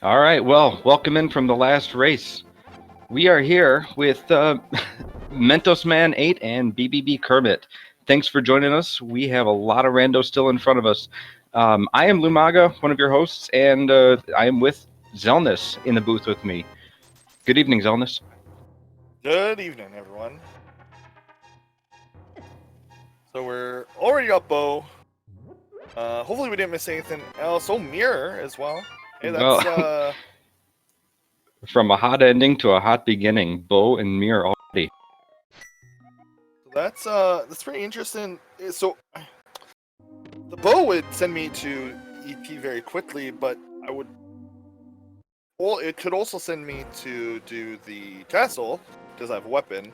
All right, well, welcome in from the last race. We are here with Mentosman8 and BBB Kermit. Thanks for joining us. We have a lot of rando still in front of us. I am Lumaga, one of your hosts, and I am with Zelnus in the booth with me. Good evening, Zelnus. Good evening, everyone. So we're already up, Bo. Hopefully we didn't miss anything else. Oh, Mirror as well. Hey, that's Well, from a hot ending to a hot beginning, Bo and Mir already. that's pretty interesting. So the Bo would send me to EP very quickly, but it could also send me to do the castle because I have a weapon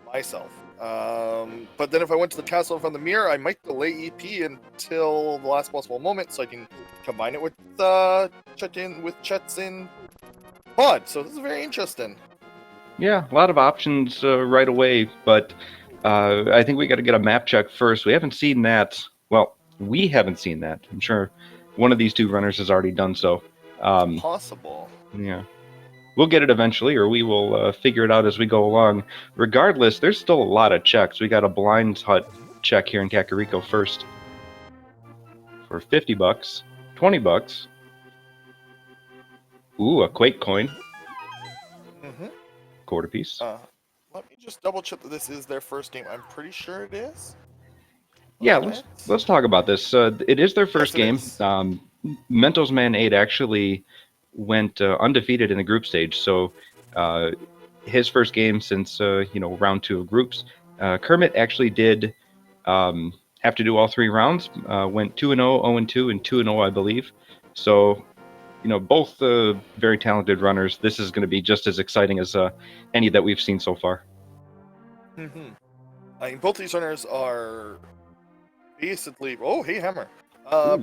myself. But then if I went to the castle from the mirror, I might delay EP until the last possible moment so I can combine it with Chet's in pod. So this is very interesting. Yeah, a lot of options right away, but I think we got to get a map check first. We haven't seen that. Well, we haven't seen that. I'm sure one of these two runners has already done so. Possible. Yeah. We'll get it eventually, or we will figure it out as we go along. Regardless, there's still a lot of checks. We got a blind hut check here in Kakariko first for $50, $20. Ooh, a Quake coin. Mm-hmm. Quarter piece. Let me just double check that this is their first game. I'm pretty sure it is. Yeah, let's talk about this. It is their first game. Mentosman8 actually went undefeated in the group stage, so his first game since round 2 of groups. Kermit actually did have to do all 3 rounds. Went 2-0, 0-2, and 2-0, I believe. So, both very talented runners. This is going to be just as exciting as any that we've seen so far. Mm-hmm. I mean, both these runners are basically. Oh, hey, Hammer.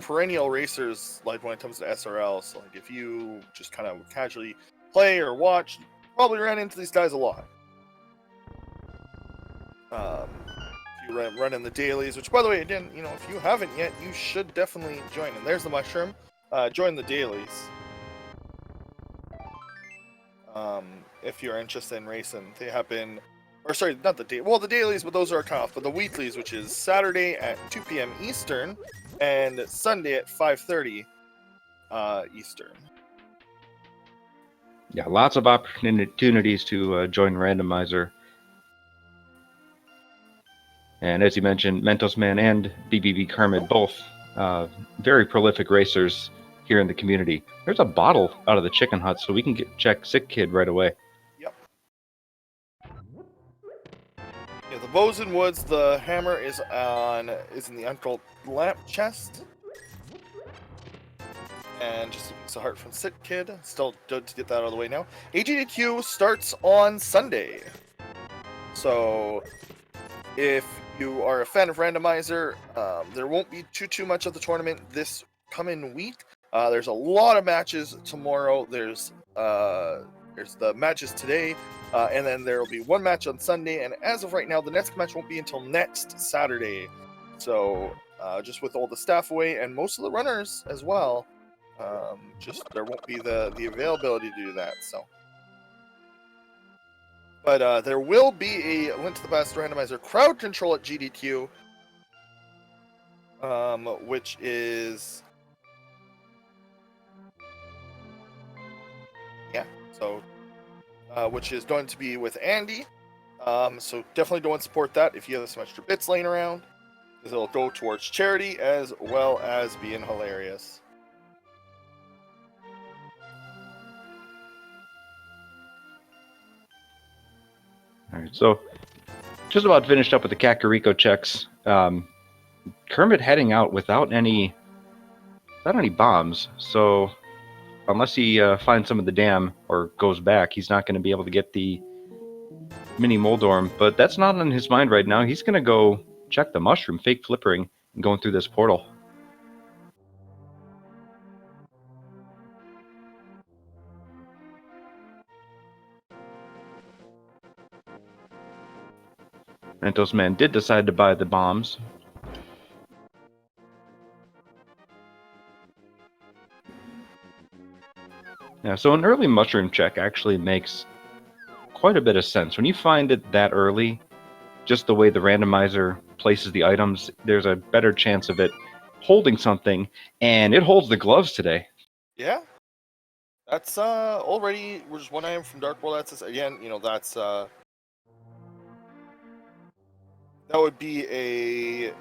Perennial racers, like when it comes to SRL. So, like, if you just kind of casually play or watch, you probably ran into these guys a lot. If you run in the dailies, which, by the way, again, if you haven't yet, you should definitely join. And there's the mushroom. Join the dailies. If you're interested in racing, they happen. Or sorry, not the the dailies, but those are cut off. But the weeklies, which is Saturday at 2 p.m. Eastern, and Sunday at 5:30 Eastern. Yeah, lots of opportunities to join Randomizer. And as you mentioned, Mentosman and BBB Kermit, both very prolific racers here in the community. There's a bottle out of the chicken hut, so we can check Sick Kid right away. Yep. Yeah, the bows and woods. The hammer is in the uncrolled lamp chest. And just a piece of heart from Sit Kid. Still good to get that out of the way now. AGDQ starts on Sunday. So, if you are a fan of Randomizer, there won't be too much of the tournament this coming week. There's a lot of matches tomorrow. There's the matches today, and then there will be one match on Sunday. And as of right now, the next match won't be until next Saturday. So, just with all the staff away and most of the runners as well, just there won't be the availability to do that. So. But there will be a Link to the Past Randomizer crowd control at GDQ, which is which is going to be with Andy. So definitely go and support that if you have some extra bits laying around, because it'll go towards charity as well as being hilarious. All right, so just about finished up with the Kakariko checks. Kermit heading out without any bombs, so unless he finds some of the dam or goes back, he's not going to be able to get the mini Moldorm. But that's not on his mind right now. He's going to go check the mushroom, fake flippering, and going through this portal. Mentosman did decide to buy the bombs. Yeah, so an early mushroom check actually makes quite a bit of sense. When you find it that early, just the way the randomizer places the items, there's a better chance of it holding something, and it holds the gloves today. Yeah. That's already just one item from Dark World. That's again, that's that would be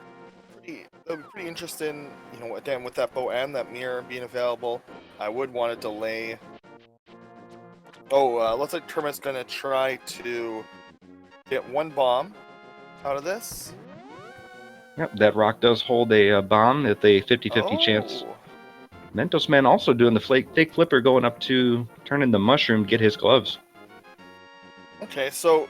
pretty interesting. Again with that bow and that mirror being available, I would want to delay. Oh, looks like Kermit's gonna try to get one bomb out of this. Yep, that rock does hold a bomb at the 50-50 chance. Oh. Mentosman also doing the fake flipper, going up to turn into mushroom, get his gloves. Okay, so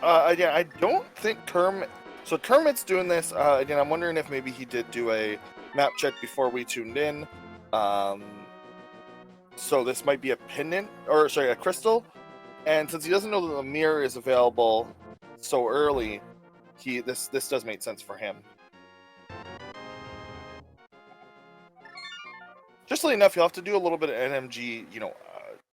again, I don't think Kermit. So Kermit's doing this. Again, I'm wondering if maybe he did do a map check before we tuned in. So this might be a pendant, or sorry, a crystal. And since he doesn't know that the mirror is available so early, this does make sense for him. Justly enough, you'll have to do a little bit of NMG,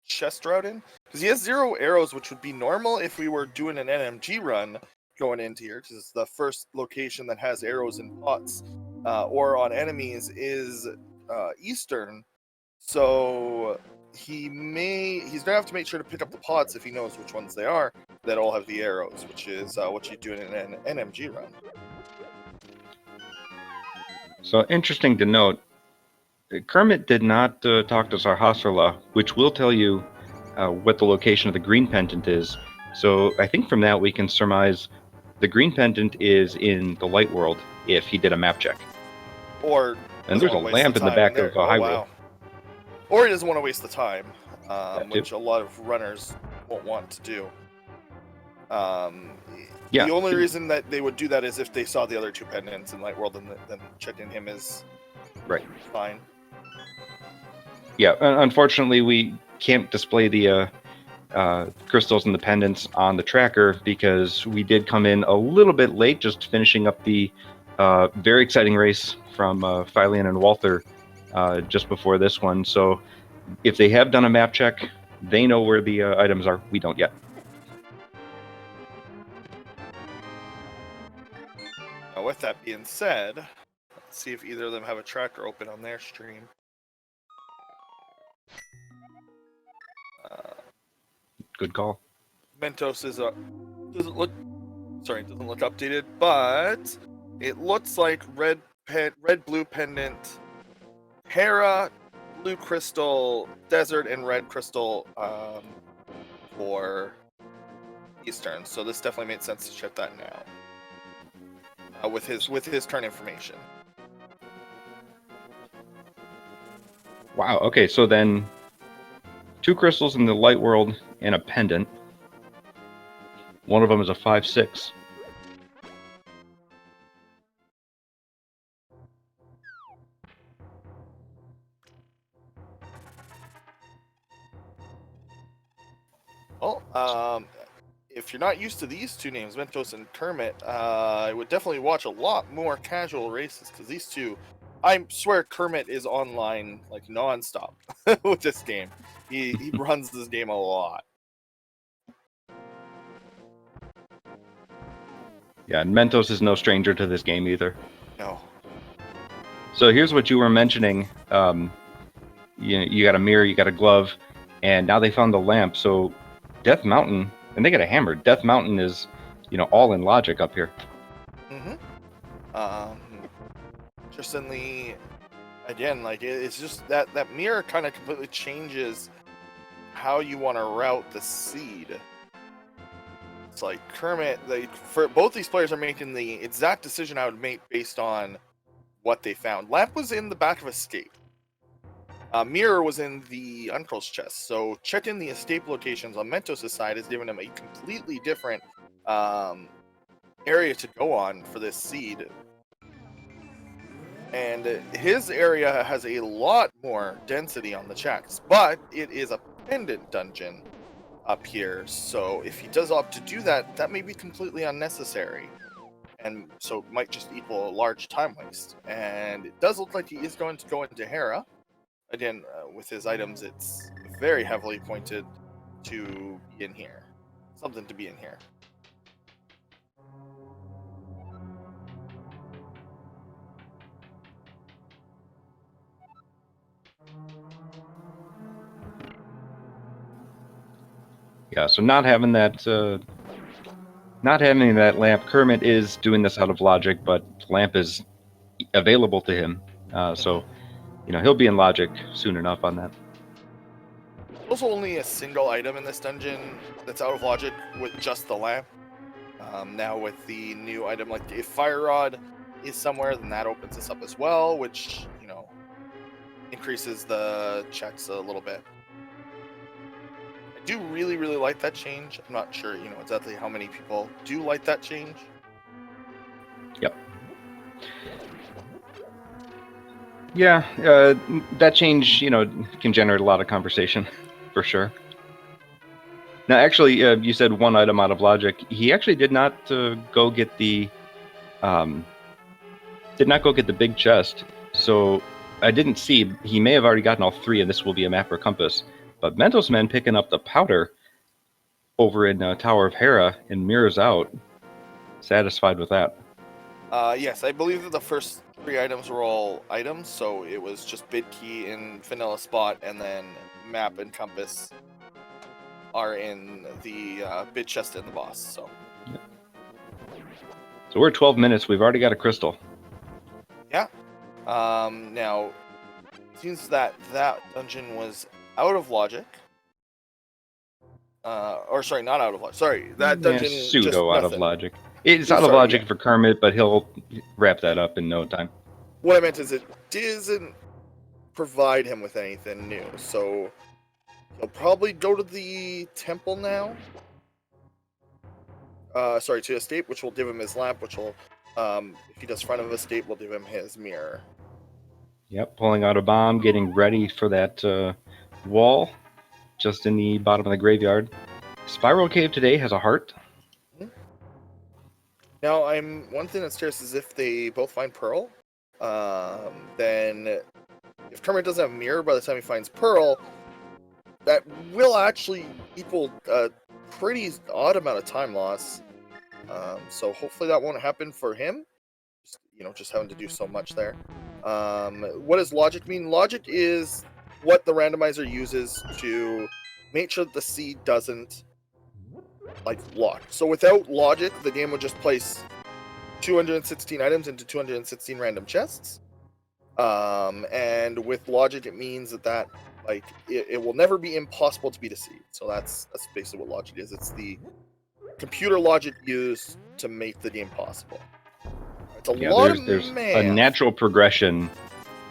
chest routing, because he has 0 arrows, which would be normal if we were doing an NMG run going into here, because it's the first location that has arrows in pots or on enemies is Eastern. So he's gonna have to make sure to pick up the pots if he knows which ones they are that all have the arrows, which is what you do in an NMG run. So interesting to note, Kermit did not talk to Sarhasrala, which will tell you what the location of the green pendant is. So I think from that we can surmise the green pendant is in the light world if he did a map check. And there's a lamp in the back of Hyrule. Wow. Or he doesn't want to waste the time, which a lot of runners won't want to do. The only reason that they would do that is if they saw the other 2 pendants in Light World, and then checking him is fine. Yeah, unfortunately we can't display the crystals and the pendants on the tracker because we did come in a little bit late, just finishing up the very exciting race from Phylian and Walther just before this one. So if they have done a map check, they know where the items are. We don't yet. Now, with that being said, let's see if either of them have a tracker open on their stream. Good call. Mentos doesn't look updated, but it looks like red blue pendant, Hera, blue crystal, desert, and red crystal for Eastern. So this definitely made sense to check that now with his current information. Wow. Okay, so then 2 crystals in the light world and a pendant. One of them is a 5/6. Well, if you're not used to these 2 names, Mentos and Kermit, I would definitely watch a lot more casual races, because these 2, I swear Kermit is online like nonstop with this game. He runs this game a lot. Yeah, and Mentos is no stranger to this game either. No. So here's what you were mentioning. You got a mirror, you got a glove, and now they found the lamp. So Death Mountain, and they got a hammer. Death Mountain is, all in logic up here. Interestingly, again, like it's just that mirror kind of completely changes how you want to route the seed. It's like Kermit, for both these players are making the exact decision I would make based on what they found. Lamp was in the back of Escape. Mirror was in the Uncurl's chest. So checking the escape locations on Mentos' side has given him a completely different area to go on for this seed. And his area has a lot more density on the checks, but it is a pendant dungeon up here. So if he does opt to do that, that may be completely unnecessary. And so it might just equal a large time waste. And it does look like he is going to go into Hera. Again, with his items, it's very heavily pointed to be in here. Something to be in here. Yeah, so not having that lamp. Kermit is doing this out of logic, but lamp is available to him. So, he'll be in logic soon enough on that. Also, only a single item in this dungeon that's out of logic with just the lamp. Now with the new item, like if Fire Rod is somewhere, then that opens this up as well, which, increases the checks a little bit. I do really, really like that change. I'm not sure, exactly how many people do like that change. Yep. Yeah, that change, can generate a lot of conversation, for sure. Now, actually, you said one item out of logic. He actually did not go get the big chest. So I didn't see. He may have already gotten all three, and this will be a map or compass. But Mentosman picking up the powder over in Tower of Hera and mirrors out. Satisfied with that. Yes, I believe that the first 3 items were all items, so it was just bid key in vanilla spot, and then map and compass are in the bid chest and the boss. So. Yep. So we're at 12 minutes. We've already got a crystal. Yeah. Now, it seems that dungeon was out of logic. Or sorry, not out of logic. Sorry, that dungeon pseudo just out nothing. of logic. It's out of logic for Kermit, but he'll wrap that up in no time. What I meant is it doesn't provide him with anything new, so he'll probably go to the temple now. Sorry, to escape, which will give him his lamp, which will, if he does front of escape, will give him his mirror. Yep, pulling out a bomb, getting ready for that wall just in the bottom of the graveyard. Spiral Cave today has a heart. Now, one thing that's curious is if they both find Pearl, then if Kermit doesn't have Mirror by the time he finds Pearl, that will actually equal a pretty odd amount of time loss. So hopefully that won't happen for him. Just having to do so much there. What does logic mean? Logic is what the randomizer uses to make sure that the seed doesn't lock. So without logic, the game would just place 216 items into 216 random chests. And with logic, it means that it will never be impossible to beat a seed. So that's basically what logic is. It's the computer logic used to make the game possible. It's a lot of there's math. A natural progression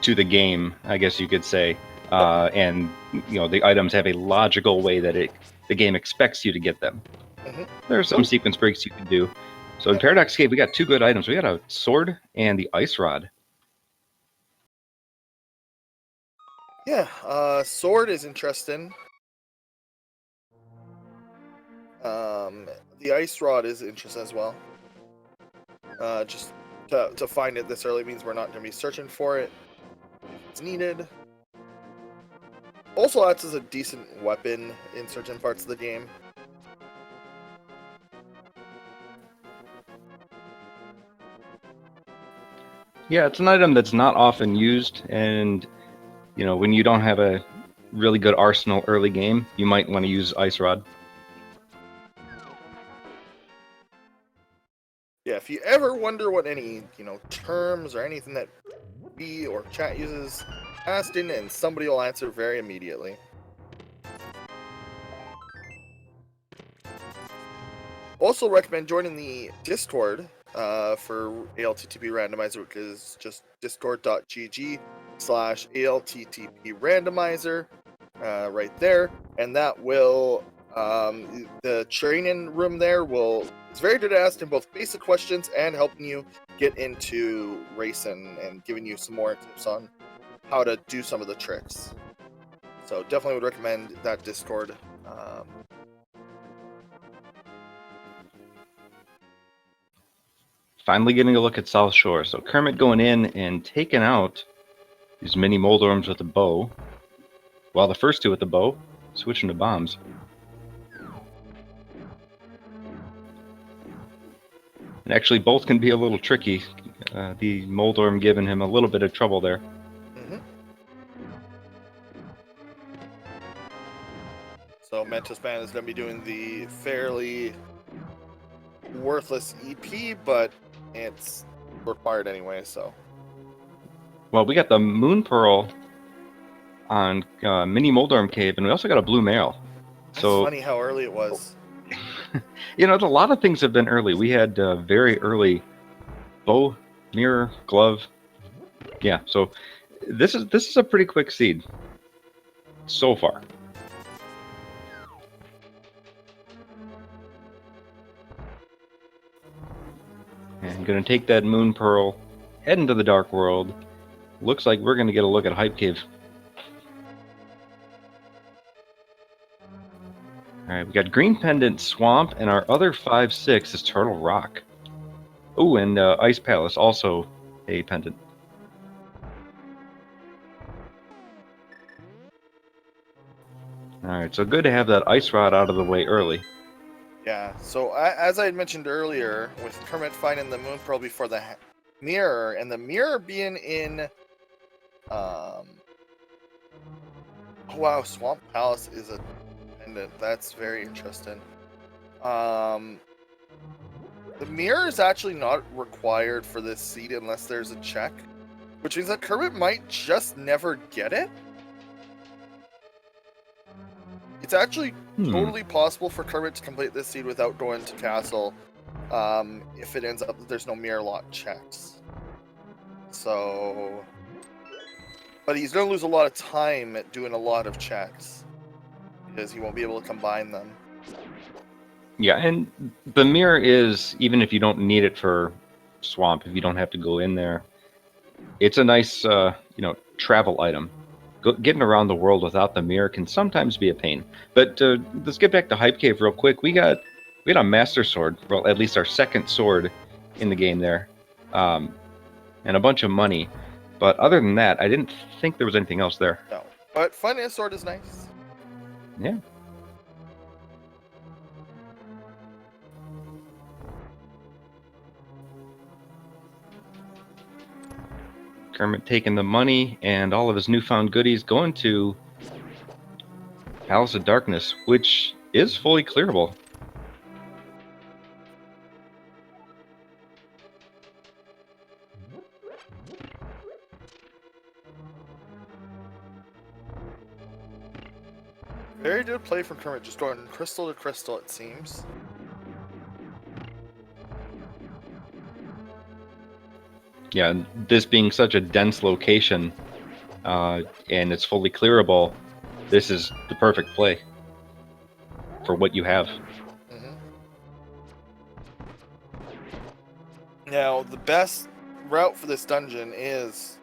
to the game, I guess you could say. And the items have a logical way that the game expects you to get them. There are some sequence breaks you can do. So in Paradox Cave, we got 2 good items. We got a sword and the ice rod. Yeah, sword is interesting. The ice rod is interesting as well. Just to find it this early means we're not going to be searching for it. It's needed. Also acts as a decent weapon in certain parts of the game. Yeah, it's an item that's not often used, and when you don't have a really good arsenal early game, you might want to use ice rod. Yeah, if you ever wonder what any terms or anything that we or chat uses, ask in and somebody will answer very immediately. Also recommend joining the Discord for ALTTP Randomizer, which is just discord.gg/ALTTP Randomizer right there, and that will the training room there it's very good at asking both basic questions and helping you get into racing and giving you some more tips on how to do some of the tricks. So definitely would recommend that Discord. Finally getting a look at South Shore. So Kermit going in and taking out these mini Moldorms with a bow. Well, the first 2 with the bow. switching to bombs. And actually, both can be a little tricky. The Moldorm giving him a little bit of trouble there. Mm-hmm. So Mentosman is going to be doing the fairly worthless EP, but it's required anyway, so. Well, we got the Moon Pearl on Mini Moldorm Cave, and we also got a Blue Mail. That's funny how early it was. You know, a lot of things have been early. We had very early bow, mirror, glove. Yeah, so this is a pretty quick seed so far. And gonna take that Moon Pearl, head into the Dark World. Looks like we're gonna get a look at Hype Cave. Alright, we got Green Pendant Swamp, and our other 5-6 is Turtle Rock. Oh, and Ice Palace, also a pendant. Alright, so good to have that Ice Rod out of the way early. Yeah, so as I had mentioned earlier, with Kermit finding the Moon Pearl before the mirror, and the mirror being in... Oh wow, Swamp Palace is a pendant. That's very interesting. The mirror is actually not required for this seed unless there's a check, which means that Kermit might just never get it. It's actually totally possible for Kermit to complete this seed without going to Castle, if it ends up that there's no mirror lock checks. So... But he's going to lose a lot of time at doing a lot of checks, because he won't be able to combine them. Yeah, and the mirror is, even if you don't need it for Swamp, if you don't have to go in there, it's a nice, travel item. Getting around the world without the mirror can sometimes be a pain. But let's get back to Hype Cave real quick. We got a Master Sword, well, at least our second sword in the game there, and a bunch of money. But other than that, I didn't think there was anything else there. No, but finding a sword is nice. Yeah. Kermit taking the money and all of his newfound goodies, going to Palace of Darkness, which is fully clearable. Very good play from Kermit, just going crystal to crystal, it seems. Yeah, this being such a dense location, and it's fully clearable, this is the perfect play for what you have. Mm-hmm. Now, the best route for this dungeon is,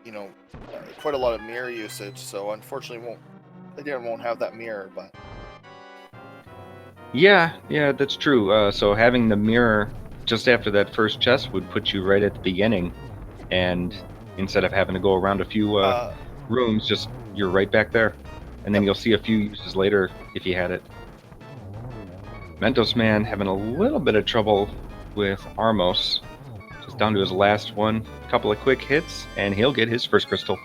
quite a lot of mirror usage, so unfortunately won't have that mirror, but... Yeah, that's true. So having the mirror just after that first chest would put you right at the beginning, and instead of having to go around a few rooms, just you're right back there, and then you'll see a few uses later if you had it. Mentosman having a little bit of trouble with Armos, just down to his last one. Couple of quick hits, and he'll get his first crystal.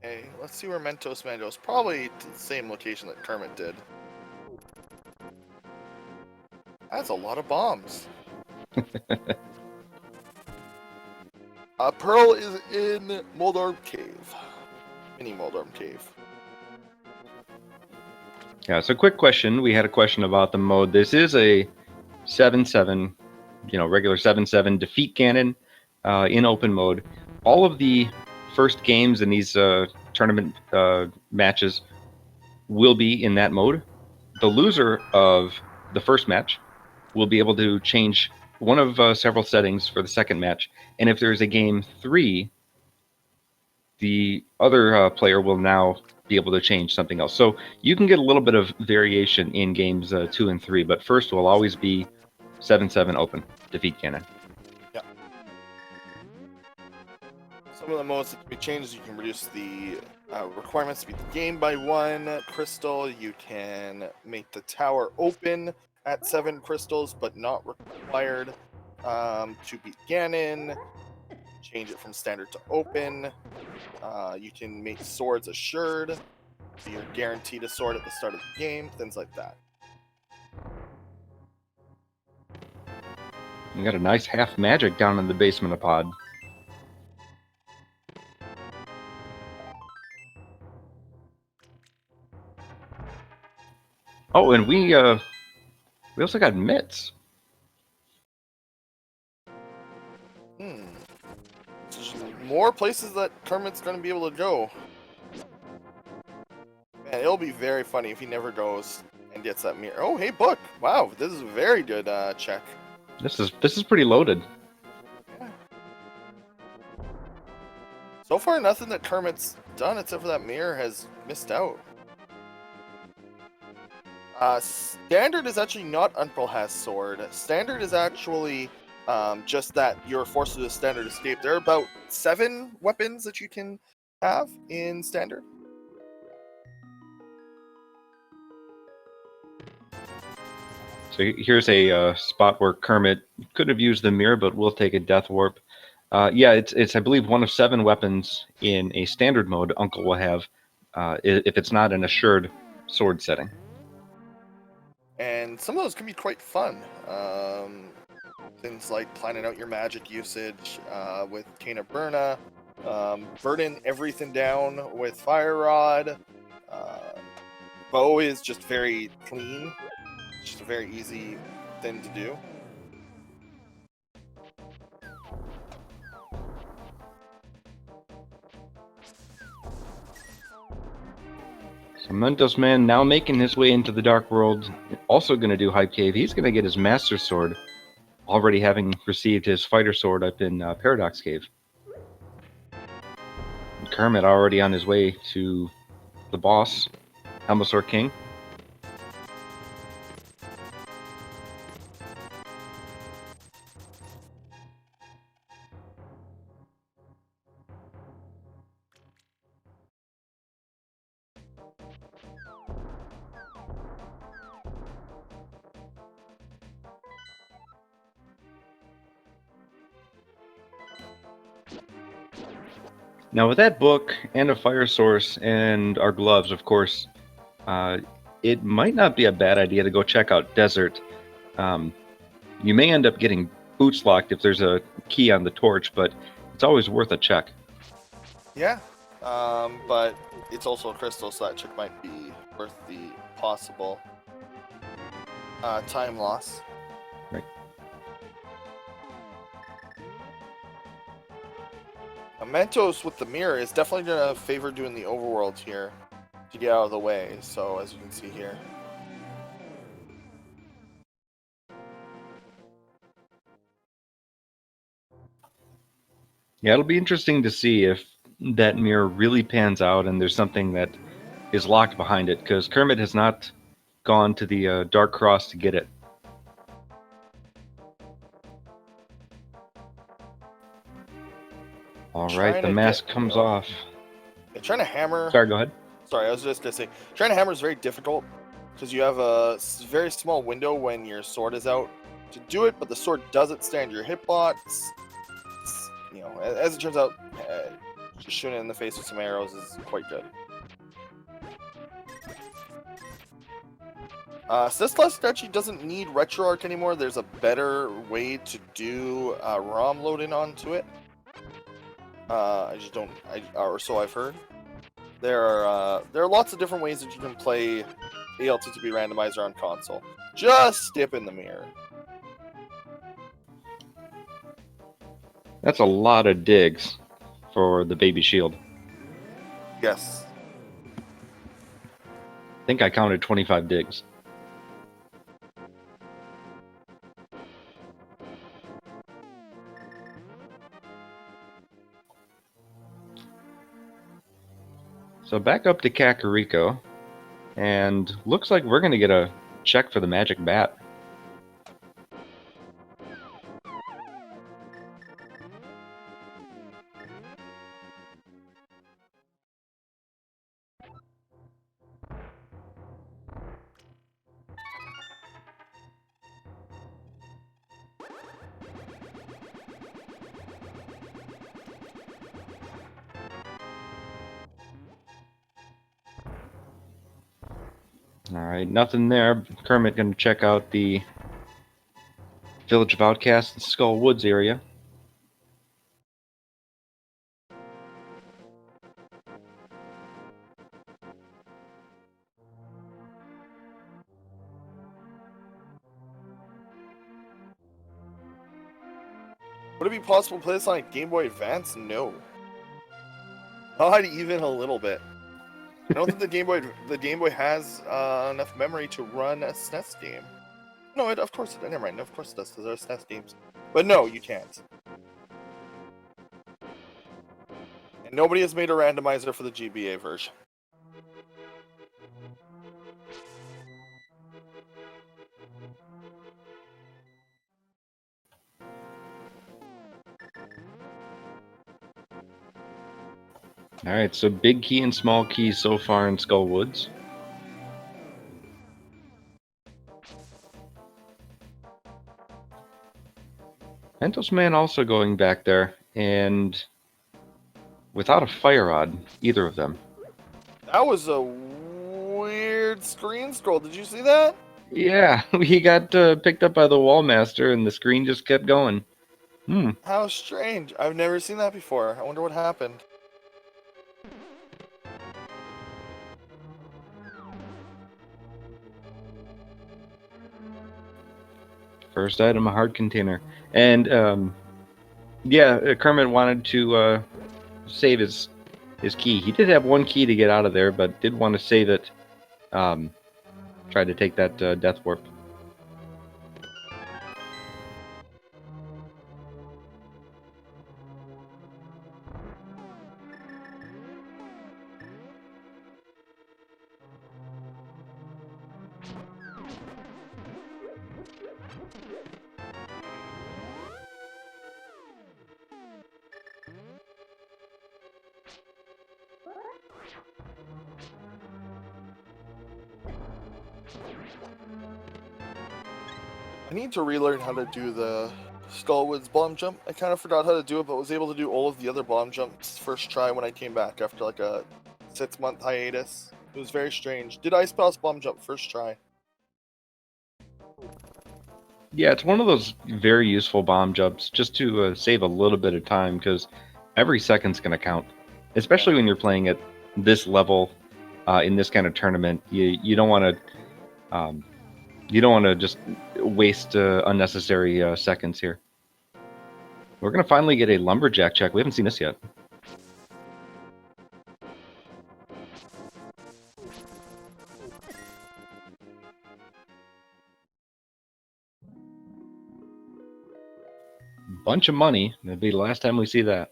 Okay, let's see where Mentosman goes. Probably to the same location that Kermit did. That's a lot of bombs. Pearl is in Moldorm Cave. Mini Moldorm Cave. Yeah, so quick question. We had a question about the mode. This is a 7-7, regular 7-7 defeat cannon in open mode. All of the first games in these tournament matches will be in that mode. the loser of the first match will be able to change one of several settings for the second match. And if there's a game 3, the other player will now be able to change something else. So you can get a little bit of variation in games 2 and 3, but first will always be 7-7 open, defeat cannon. Yeah. Some of the modes that can be changed, you can reduce the requirements to beat the game by 1 crystal. You can make the tower open at 7 crystals, but not required to beat Ganon. Change it from standard to open. You can make swords assured, so you're guaranteed a sword at the start of the game, things like that. You got a nice half magic down in the basement of Pod. Oh, and we also got mitts. There's more places that Kermit's going to be able to go. Man, it'll be very funny if he never goes and gets that mirror. Oh, hey, book. Wow, this is a very good check. This is pretty loaded. Yeah. So far, nothing that Kermit's done except for that mirror has missed out. Standard is actually not Uncle has sword. Standard is actually just that you're forced to do a standard escape. There are about 7 weapons that you can have in standard. So here's a spot where Kermit could have used the mirror, but we'll take a death warp. Yeah, it's I believe one of 7 weapons in a standard mode Uncle will have if it's not an assured sword setting. And some of those can be quite fun. Things like planning out your magic usage with Kana Burna, burning everything down with Fire Rod. Bow is just very clean. It's just a very easy thing to do. So Mentosman now making his way into the Dark World, also going to do Hype Cave. He's going to get his Master Sword, already having received his Fighter Sword up in Paradox Cave. And Kermit already on his way to the boss, Helmosaur King. Now with that book and a fire source and our gloves, of course, it might not be a bad idea to go check out Desert. You may end up getting boots locked if there's a key on the torch, but it's always worth a check. Yeah, but it's also a crystal, so that check might be worth the possible time loss. Right. Mentos with the mirror is definitely going to favor doing the overworld here to get out of the way, so as you can see here. Yeah, it'll be interesting to see if that mirror really pans out and there's something that is locked behind it, because Kermit has not gone to the Dark Cross to get it. All right, the mask comes off. Yeah, trying to hammer... Sorry, go ahead. Sorry, I was just going to say, trying to hammer is very difficult because you have a very small window when your sword is out to do it, but the sword doesn't stand your hitbox. You know, as it turns out, just shooting it in the face with some arrows is quite good. Syslust actually doesn't need RetroArch anymore. There's a better way to do ROM loading onto it. I just don't, or so I've heard. There are lots of different ways that you can play ALTTP Randomizer on console. Just dip in the mirror. That's a lot of digs for the baby shield. Yes. I think I counted 25 digs. So back up to Kakariko, and looks like we're going to get a check for the magic bat. Alright, nothing there. Kermit going to check out the Village of Outcasts and Skull Woods area. Would it be possible to play this on a Game Boy Advance? No. Not even a little bit. I don't think the Game Boy has enough memory to run a SNES game. No, of course it. Never mind. Of course it does. Because there are SNES games. But no, you can't. And nobody has made a randomizer for the GBA version. Alright, so big key and small key so far in Skull Woods. Mentosman also going back there, and without a fire rod, either of them. That was a weird screen scroll. Did you see that? Yeah, he got picked up by the Wallmaster, and the screen just kept going. How strange. I've never seen that before. I wonder what happened. First item, a hard container. And, yeah, Kermit wanted to save his key. He did have one key to get out of there, but did want to save it. Tried to take that death warp. I need to relearn how to do the Skullwoods bomb jump. I kind of forgot how to do it, but was able to do all of the other bomb jumps first try when I came back after like a 6-month hiatus. It was very strange. Did Ice Pass bomb jump first try? Yeah, it's one of those very useful bomb jumps just to save a little bit of time, because every second's going to count. Especially when you're playing at this level in this kind of tournament. You don't want to just waste unnecessary seconds here. We're going to finally get a lumberjack check. We haven't seen this yet. Bunch of money. That'll be the last time we see that.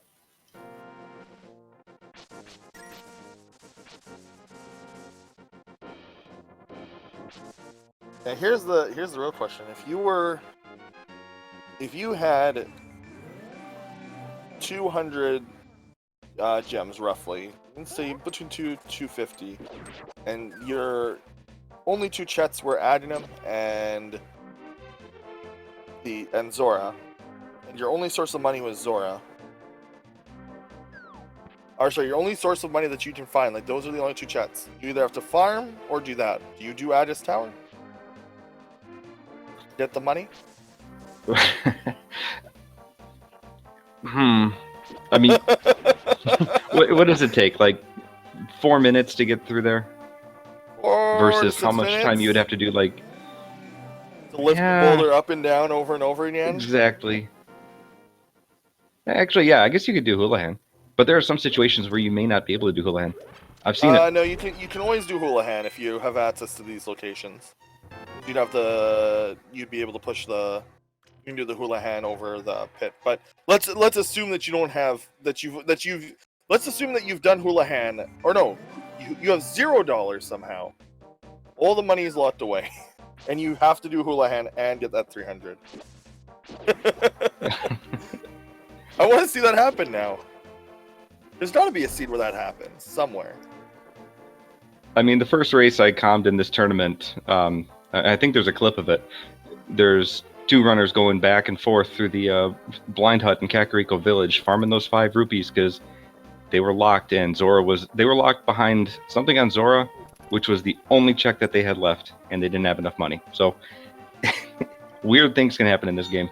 Now here's the real question. If you had 200 gems roughly, let's say between 250, and your only two chets were Adinam and Zora, and your only source of money was Zora. Or sorry, your only source of money that you can find, like those are the only two chets. You either have to farm or do that. Do you do Addis Tower? Get the money? I mean, what does it take? Like 4 minutes to get through there? Versus how much time you would have to do, like... To lift the boulder up and down over and over again? Exactly. Actually, yeah, I guess you could do Houlihan. But there are some situations where you may not be able to do Houlihan. I've seen it. No, you can always do Houlihan if you have access to these locations. You'd be able to push you can do the Houlihan over the pit. But let's assume that you don't have let's assume that you've done Houlihan, or no, you have $0 somehow. All the money is locked away, and you have to do Houlihan and get that 300. I want to see that happen now. There's got to be a seed where that happens somewhere. I mean, the first race I calmed in this tournament, I think there's a clip of it. There's two runners going back and forth through the blind hut in Kakariko Village, farming those 5 rupees because they were locked in. They were locked behind something on Zora, which was the only check that they had left, and they didn't have enough money. So weird things can happen in this game.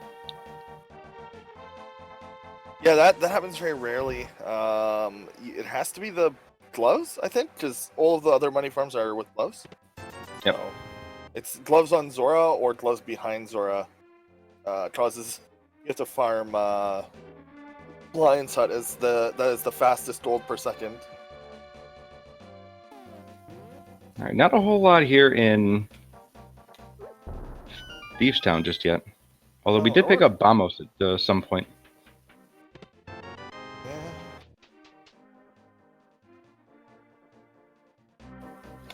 Yeah, that happens very rarely. It has to be the gloves, I think, because all of the other money farms are with gloves. Yep. So it's gloves on Zora or gloves behind Zora. Causes you have to farm Lion's Hut that is the fastest gold per second. All right, not a whole lot here in Thiefstown just yet. Although we did pick up Bamos at some point.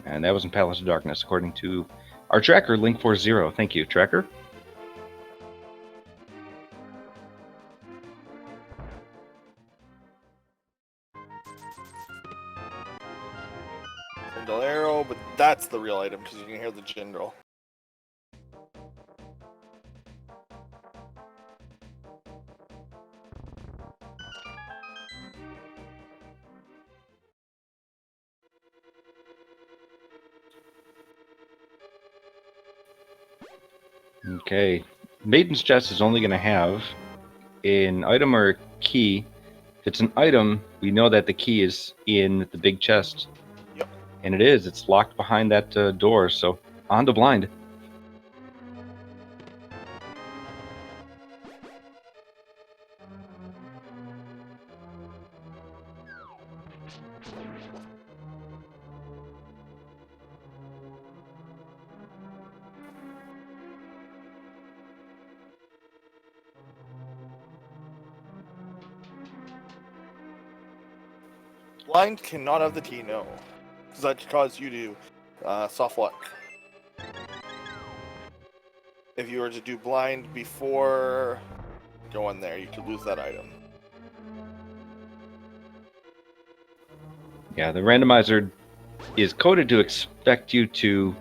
And that was in Palace of Darkness, according to our tracker, Link40. Thank you, tracker. Arrow, but that's the real item because you can hear the Jindal. Okay. Maiden's Chest is only going to have an item or a key. If it's an item, we know that the key is in the big chest. Yep. And it is. It's locked behind that door, so on to blind. Blind cannot have the key, no. Because that could cause you to soft lock. If you were to do blind before going there, you could lose that item. Yeah, the randomizer is coded to expect you to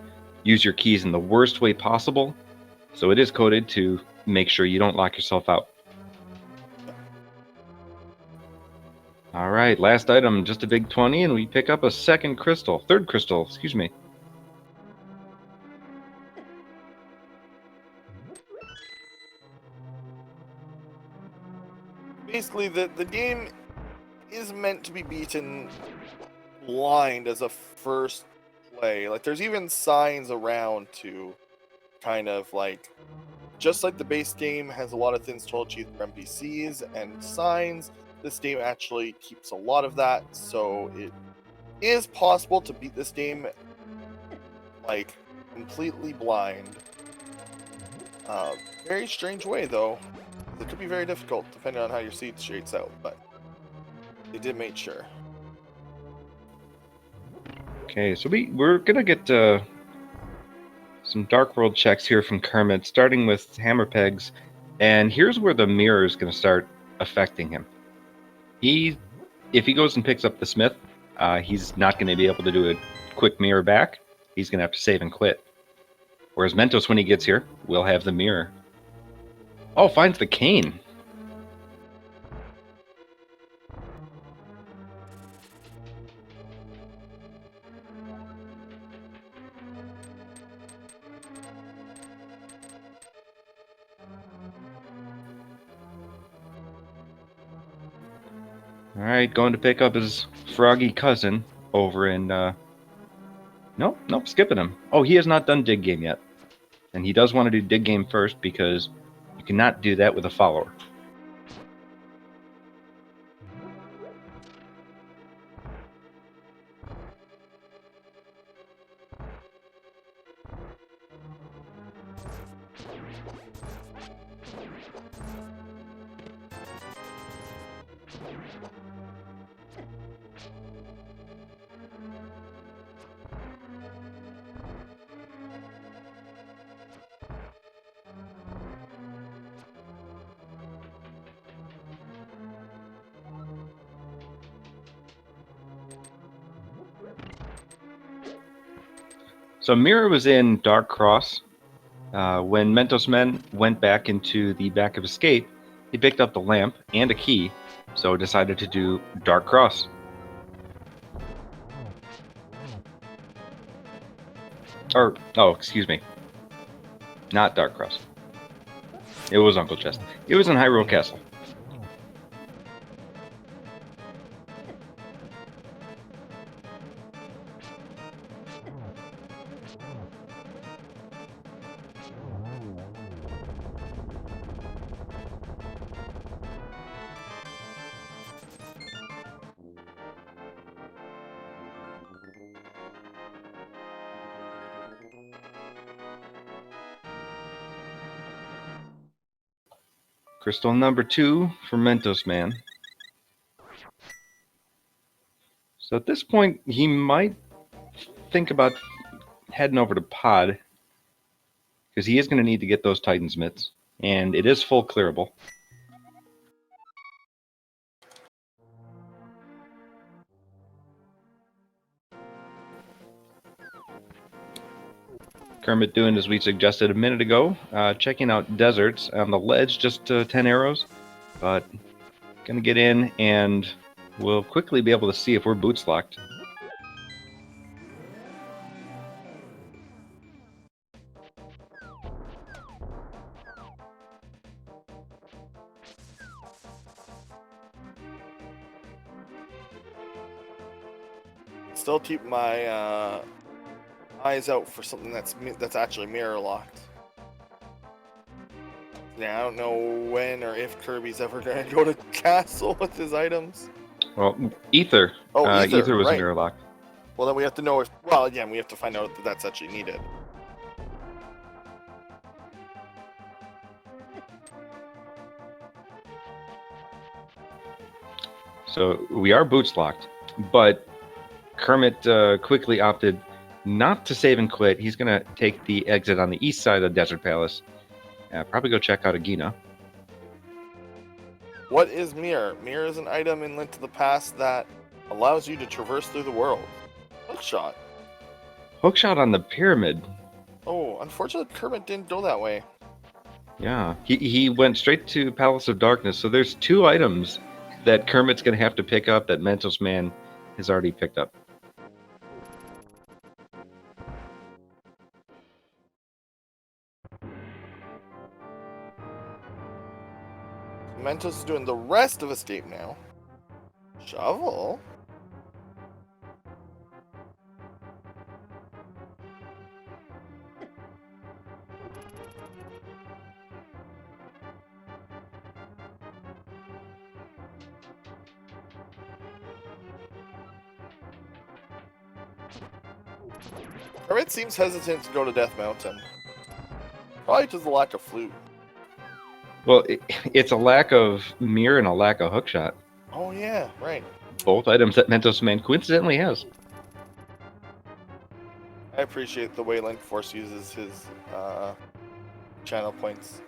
use your keys in the worst way possible. So it is coded to make sure you don't lock yourself out. All right, last item, just a big 20, and we pick up a third crystal, excuse me. Basically, the game is meant to be beaten blind as a first play. Like, there's even signs around to kind of like, just like the base game has a lot of things to achieve for NPCs and signs, this game actually keeps a lot of that, so it is possible to beat this game like completely blind. Very strange way though. It could be very difficult depending on how your seed shades out, but they did make sure. Okay, so we're gonna get some Dark World checks here from Kermit, starting with hammer pegs, and here's where the mirror is gonna start affecting him. If he goes and picks up the smith, he's not going to be able to do a quick mirror back. He's going to have to save and quit. Whereas Mentos, when he gets here, will have the mirror. Oh, finds the cane. Alright, going to pick up his froggy cousin over in, Nope, skipping him. Oh, he has not done Dig Game yet. And he does want to do Dig Game first because you cannot do that with a follower. So Mirror was in Dark Cross. When Mentosman went back into the back of Escape, he picked up the lamp and a key, so decided to do Dark Cross. Excuse me. Not Dark Cross. It was Uncle Chest. It was in Hyrule Castle. Crystal number 2 for Mentosman. So at this point, he might think about heading over to Pod, because he is going to need to get those Titan's Mitts, and it is full clearable. Kermit doing as we suggested a minute ago, checking out deserts on the ledge, just 10 arrows, but gonna get in and we'll quickly be able to see if we're boots locked. Still keep my eyes out for something that's actually mirror locked. Yeah, I don't know when or if Kirby's ever gonna go to castle with his items. Well, Ether. Oh, Ether was right. mirror locked. Well, then we have to know if. Well, again, we have to find out that that's actually needed. So we are boots locked, but Kermit quickly opted not to save and quit. He's gonna take the exit on the east side of the Desert Palace. Probably go check out Agina. What is Mirror? Mirror is an item in Link to the Past that allows you to traverse through the world. Hookshot. Hookshot on the pyramid. Oh, unfortunately, Kermit didn't go that way. Yeah, he went straight to Palace of Darkness. So there's 2 items that Kermit's gonna have to pick up that Mentosman has already picked up. Mentos is doing the rest of Escape now. Shovel? Kermit seems hesitant to go to Death Mountain. Probably because of the lack of flute. Well, it's a lack of mirror and a lack of hookshot. Oh yeah, right. Both items that Mentosman coincidentally has. I appreciate the way Link Force uses his channel points.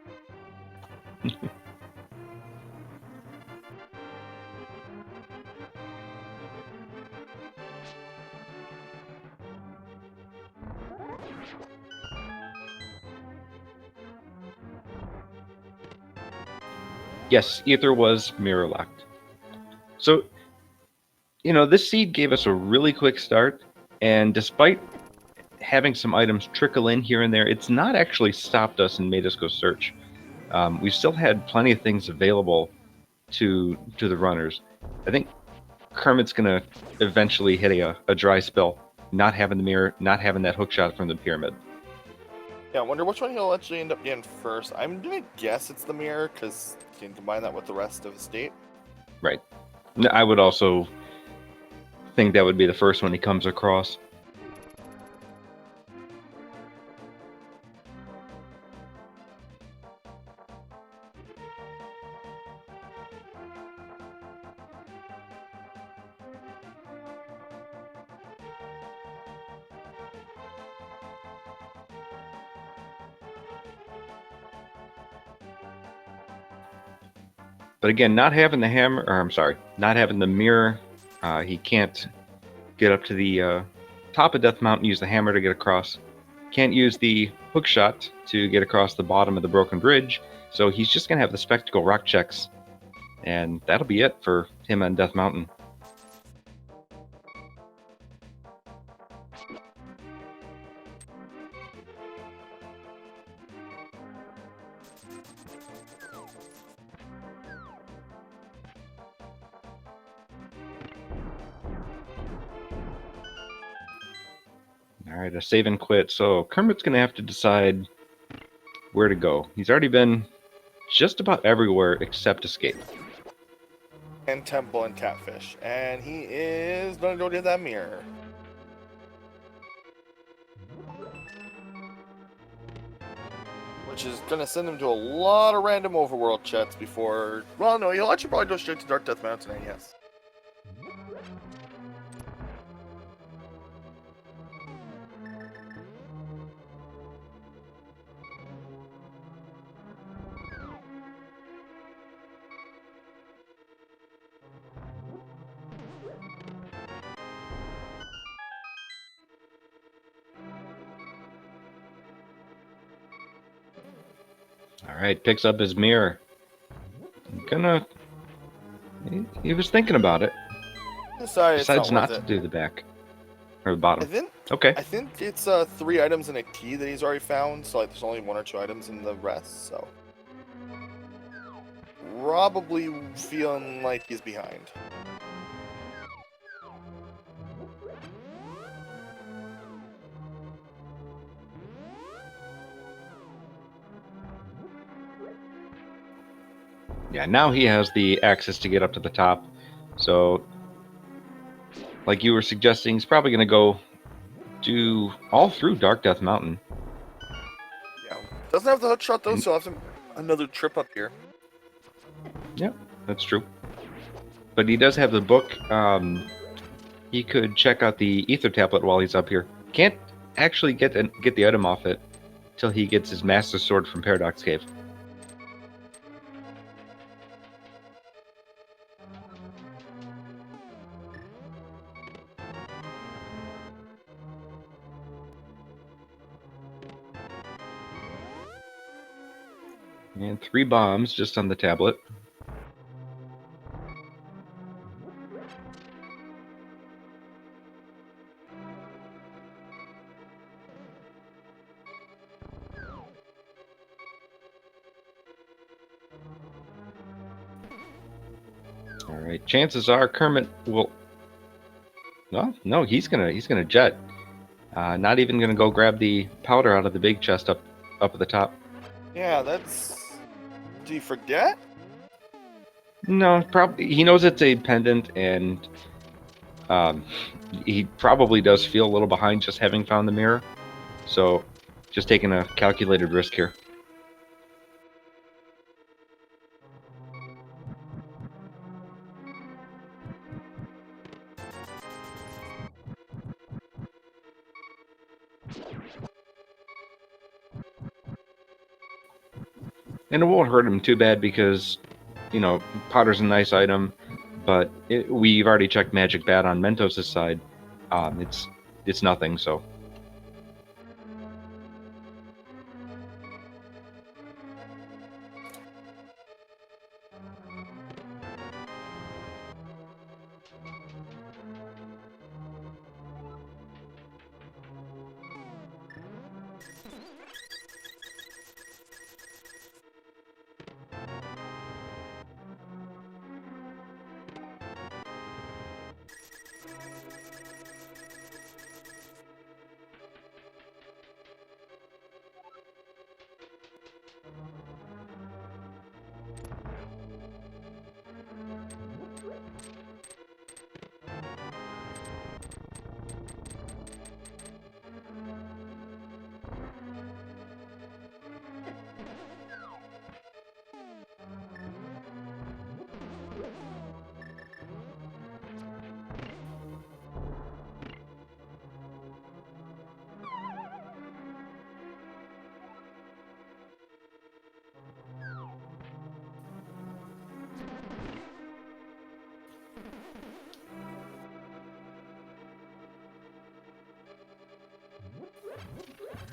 Yes, Ether was mirror locked. So, this seed gave us a really quick start, and despite having some items trickle in here and there, it's not actually stopped us and made us go search. We've still had plenty of things available to the runners. I think Kermit's gonna eventually hit a dry spell, not having the mirror, not having that hookshot from the pyramid. Yeah, I wonder which one he'll actually end up getting first. I'm gonna guess it's the mirror, because you can combine that with the rest of his state. Right. I would also think that would be the first one he comes across. But again, not having the hammer, or I'm sorry, not having the mirror, he can't get up to the top of Death Mountain, use the hammer to get across. can't use the hook shot to get across the bottom of the broken bridge, so he's just going to have the spectacle rock checks. And that'll be it for him on Death Mountain. Alright, a save and quit. So Kermit's going to have to decide where to go. He's already been just about everywhere except escape. And Temple and Catfish. And he is going to go to that mirror. Which is going to send him to a lot of random overworld chats before... Well, no, he'll actually probably go straight to Dark Death Mountain, I guess. Alright, picks up his mirror. He was thinking about it. Decides not to do the back. Or the bottom. Okay. I think it's 3 items and a key that he's already found, so like there's only 1 or 2 items in the rest, so... Probably feeling like he's behind. Yeah, now he has the access to get up to the top. So, like you were suggesting, he's probably going to go do all through Dark Death Mountain. Yeah, doesn't have the hook shot though, so he'll have another trip up here. Yeah, that's true. But he does have the book. He could check out the ether tablet while he's up here. Can't actually get the item off it till he gets his Master Sword from Paradox Cave. And 3 bombs just on the tablet. All right. Chances are Kermit will. No, he's gonna jet. Not even gonna go grab the powder out of the big chest up at the top. Yeah, that's... Do you forget? No, probably he knows it's a pendant, and he probably does feel a little behind just having found the mirror. So, just taking a calculated risk here. And it won't hurt him too bad because, you know, powder's a nice item, but we've already checked Magic Bat on Mentos' side. It's nothing, so.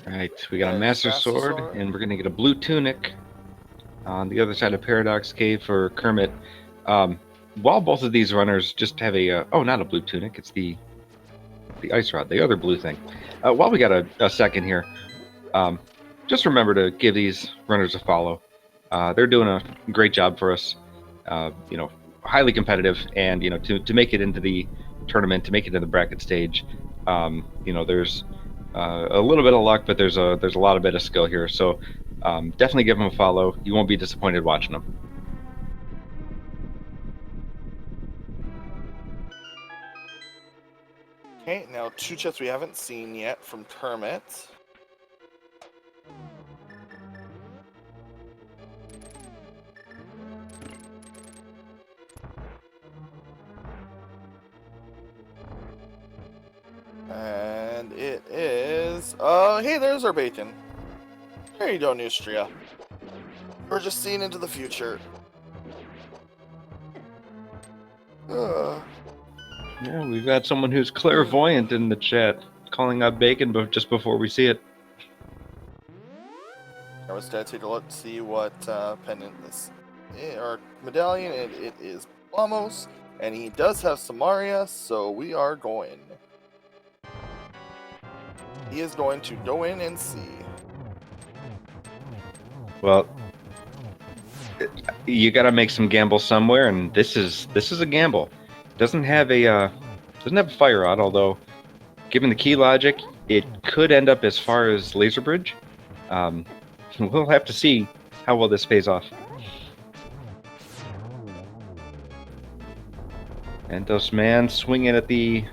All right, we got a There's Master Master Sword, Sword. and we're gonna get a blue tunic on the other side of Paradox Cave for Kermit. While both of these runners just have a oh, not a blue tunic, it's the ice rod, the other blue thing. While we got a second here, just remember to give these runners a follow. They're doing a great job for us. You know, highly competitive, and you know, to make it into the tournament, to make it in the bracket stage, you know, there's a little bit of luck, but there's a lot of bit of skill here. So definitely give them a follow. You won't be disappointed watching them. Okay, now 2 chests we haven't seen yet from Kermit. And it is... hey, there's our bacon. There you go, Neustria. We're just seeing into the future. Yeah, we've got someone who's clairvoyant in the chat, calling out bacon, but just before we see it. I was going to take a look to see what pendant this is, or medallion, and it is Blamos, and he does have Samaria, so we are going. He is going to go in and see. Well, you got to make some gambles somewhere, and this is a gamble. Doesn't have a fire rod, although given the key logic, it could end up as far as Laser Bridge. We'll have to see how well this pays off. Mentosman swinging at the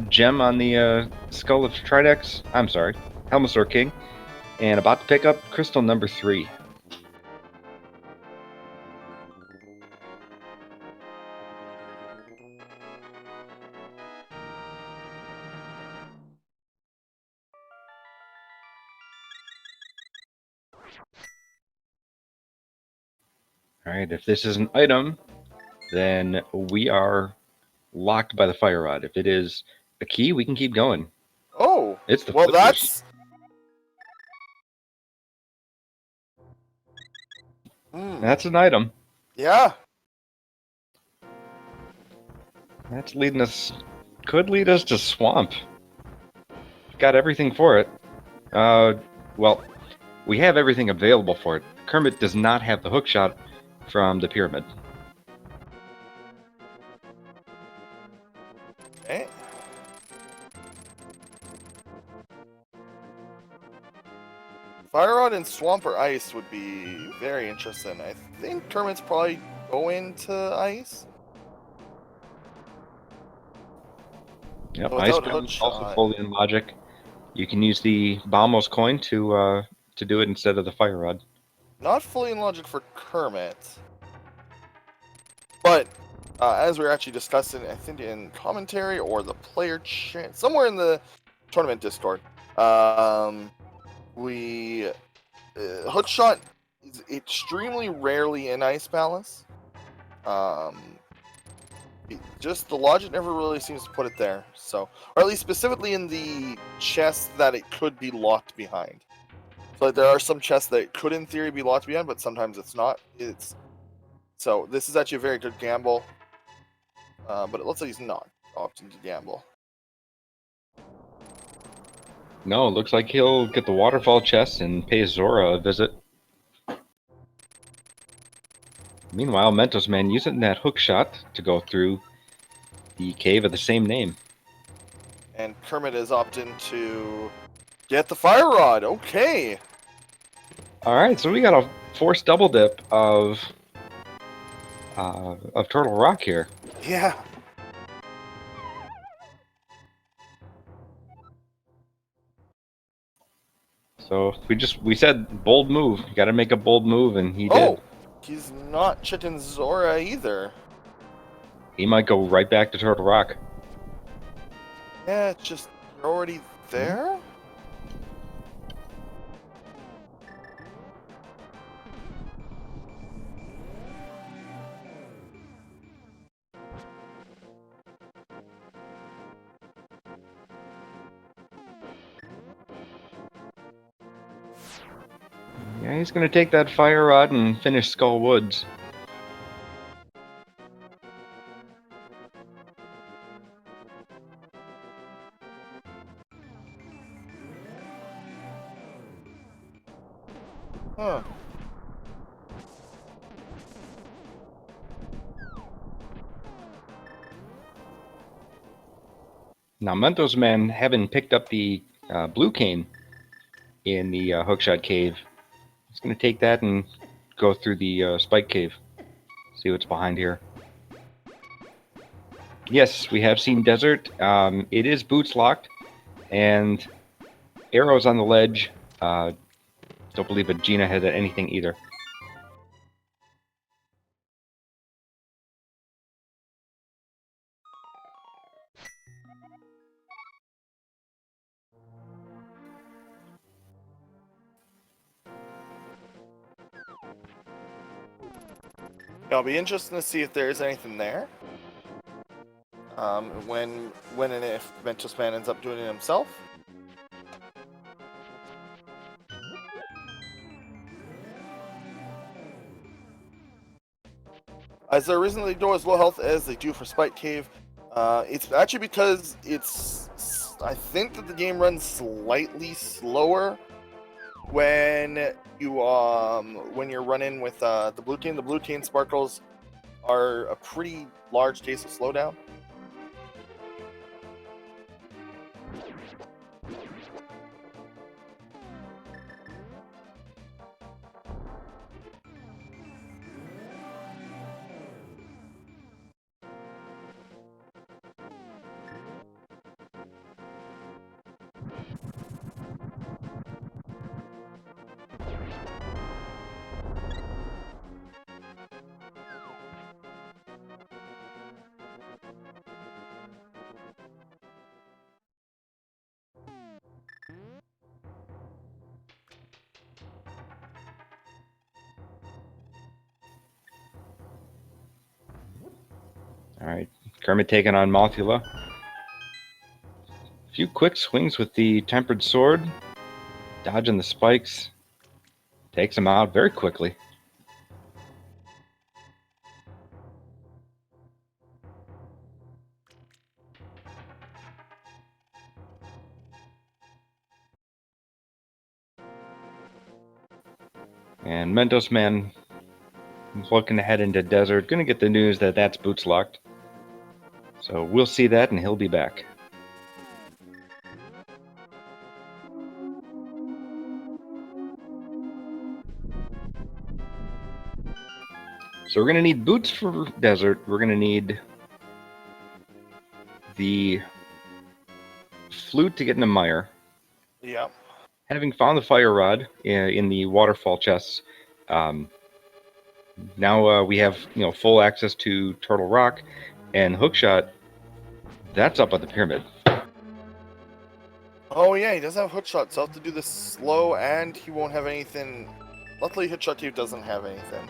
gem on the skull of Tridex. I'm sorry, Helmasaur King, and about to pick up crystal number 3. Alright, if this is an item, then we are locked by the fire rod. If it is a key, we can keep going. Oh, It's the well, flippers. that's... That's an item. Yeah. That's leading us... Could lead us to Swamp. Got everything for it. Well, we have everything available for it. Kermit does not have the hook shot from the pyramid. Okay. Fire Rod and Swamp or Ice would be very interesting. I think Kermit's probably going to Ice. Yep, So Ice without Beam hook is also shot. fully in logic. You can use the Bombos coin to do it instead of the fire rod. Not fully in logic for Kermit. But, as we were actually discussing, I think in commentary or the player chat, somewhere in the tournament Discord, Hookshot is extremely rarely in Ice Palace. Just the logic never really seems to put it there. So, or at least specifically in the chest that it could be locked behind. So like, there are some chests that it could, in theory, be locked behind, but sometimes it's not. So this is actually a very good gamble. But it looks like he's not opting to gamble. No, it looks like he'll get the waterfall chest and pay Zora a visit. Meanwhile, Mentosman using that hook shot to go through the cave of the same name. And Kermit is opting to get the fire rod. Okay. Alright, so we got a forced double dip of Turtle Rock here. Yeah. So we said bold move. You got to make a bold move, and he did. He's not chitting Zora either. He might go right back to Turtle Rock. Yeah, it's just you're already there. He's going to take that fire rod and finish Skull Woods. Huh. Now, Mentosman, having picked up the blue cane in the hookshot cave, he's going to take that and go through the spike cave. See what's behind here. Yes, we have seen desert. It is boots locked, and arrows on the ledge. Don't believe Agena had anything either. It'll be interesting to see if there is anything there. When and if Mentosman ends up doing it himself. As there isn't the door as low health as they do for Spike Cave, it's actually because I think that the game runs slightly slower when you're running with the blue cane. The blue cane sparkles are a pretty large case of slowdown. Alright, Kermit taking on Mothula. A few quick swings with the Tempered Sword. Dodging the spikes. Takes him out very quickly. And Mentosman looking to head into desert. Gonna get the news that that's boots locked. So we'll see that and he'll be back. So we're gonna need boots for desert. We're gonna need the flute to get into mire. Yeah. Having found the fire rod in the waterfall chests, now we have full access to Turtle Rock and Hookshot. That's up at the pyramid. Oh yeah, he does have hookshot, so I'll have to do this slow, and he won't have anything. Luckily, Hookshot 2 doesn't have anything.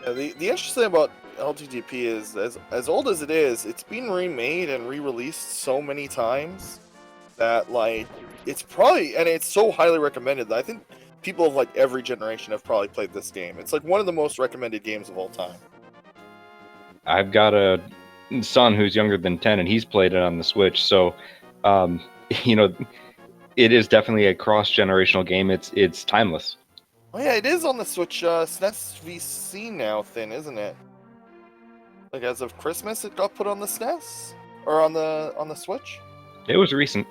Yeah, the interesting thing about LTTP is, as old as it is, it's been remade and re-released so many times that, like, it's probably, and it's so highly recommended that I think people of, like, every generation have probably played this game. It's, like, one of the most recommended games of all time. I've got a son who's younger than 10, and he's played it on the Switch, so, it is definitely a cross-generational game. It's timeless. Oh yeah, it is on the Switch SNES VC now thing, isn't it? Like, as of Christmas, it got put on the SNES? Or on the Switch? It was recent.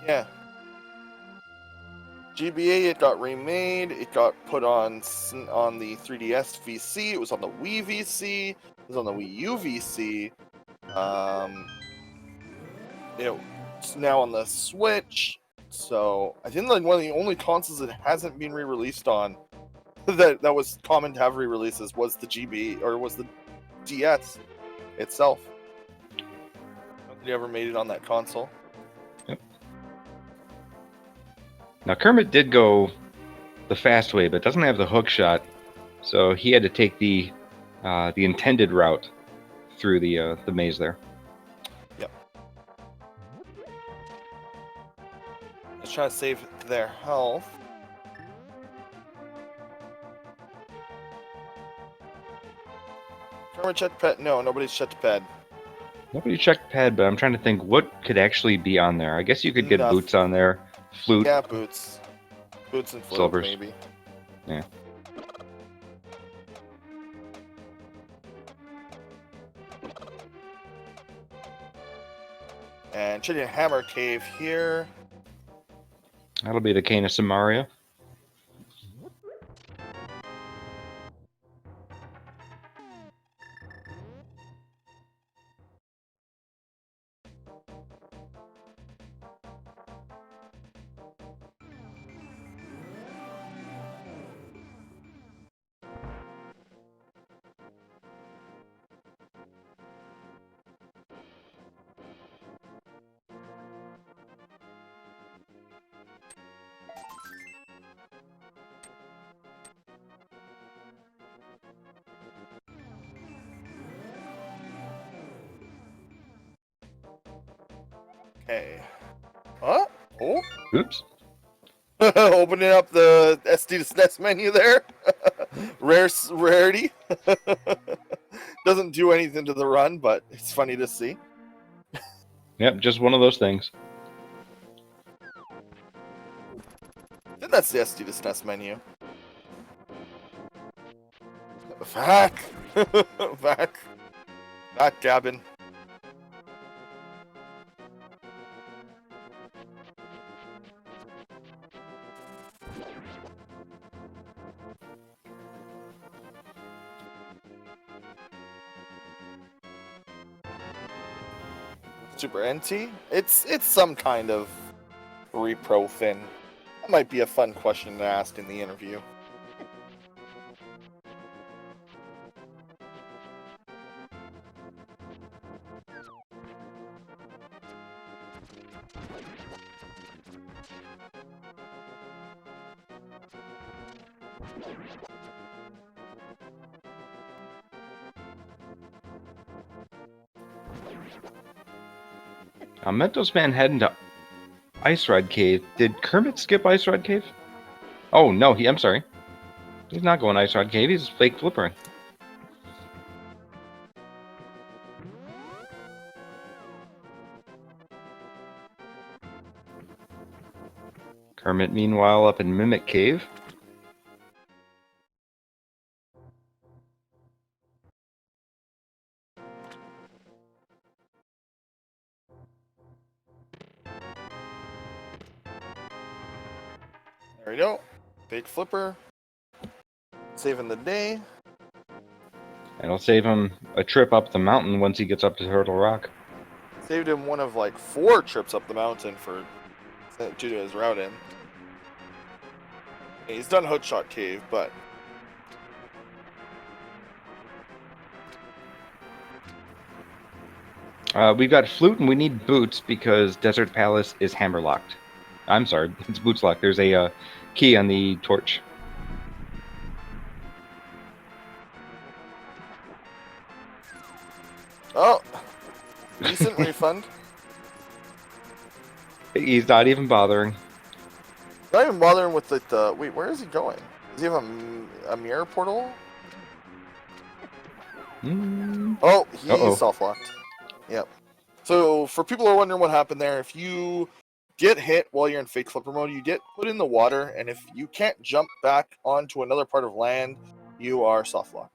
Yeah. GBA, it got remade. It got put on the 3DS VC. It was on the Wii VC. It was on the Wii U VC. It's now on the Switch. So I think like one of the only consoles it hasn't been re-released on that was common to have re-releases was the GB or was the DS itself. Nobody ever made it on that console. Yep. Now Kermit did go the fast way, but doesn't have the hook shot, so he had to take the intended route through the maze there. Yep. Let's try to save their health. Kermit checked pad. No, nobody's checked pad. Nobody checked pad, but I'm trying to think what could actually be on there. I guess you could get Nothing. boots on there, flute. Yeah, boots. Boots and flute, Silvers. maybe. Yeah. And Chicken Hammer Cave here. That'll be the Cane of Samaria. Okay. Huh? Oh? Oops. Opening up the SD to SNES menu there. Rarity. Doesn't do anything to the run, but it's funny to see. Yep, just one of those things. I think that's the SD to SNES menu. Back. Back. Backgabbing. Super NT? It's some kind of repro thing. That might be a fun question to ask in the interview. Mentosman heading to Ice Rod Cave. Did Kermit skip Ice Rod Cave? Oh, no, I'm sorry. He's not going Ice Rod Cave, he's fake flippering. Kermit, meanwhile, up in Mimic Cave. There we go. Big flipper. Saving the day. It'll save him a trip up the mountain once he gets up to Turtle Rock. Saved him one of like 4 trips up the mountain due to his route in. He's done Hookshot Cave, but We've got flute and we need boots because Desert Palace is hammerlocked. I'm sorry, it's boots locked. There's a key on the torch. oh, decent refund. He's not even bothering. Not even bothering with the wait. Where is he going? Does he have a mirror portal? Oh, he's soft-locked. Yep. So, for people who are wondering what happened there, if you get hit while you're in fake flipper mode, you get put in the water, and if you can't jump back onto another part of land, you are soft-locked.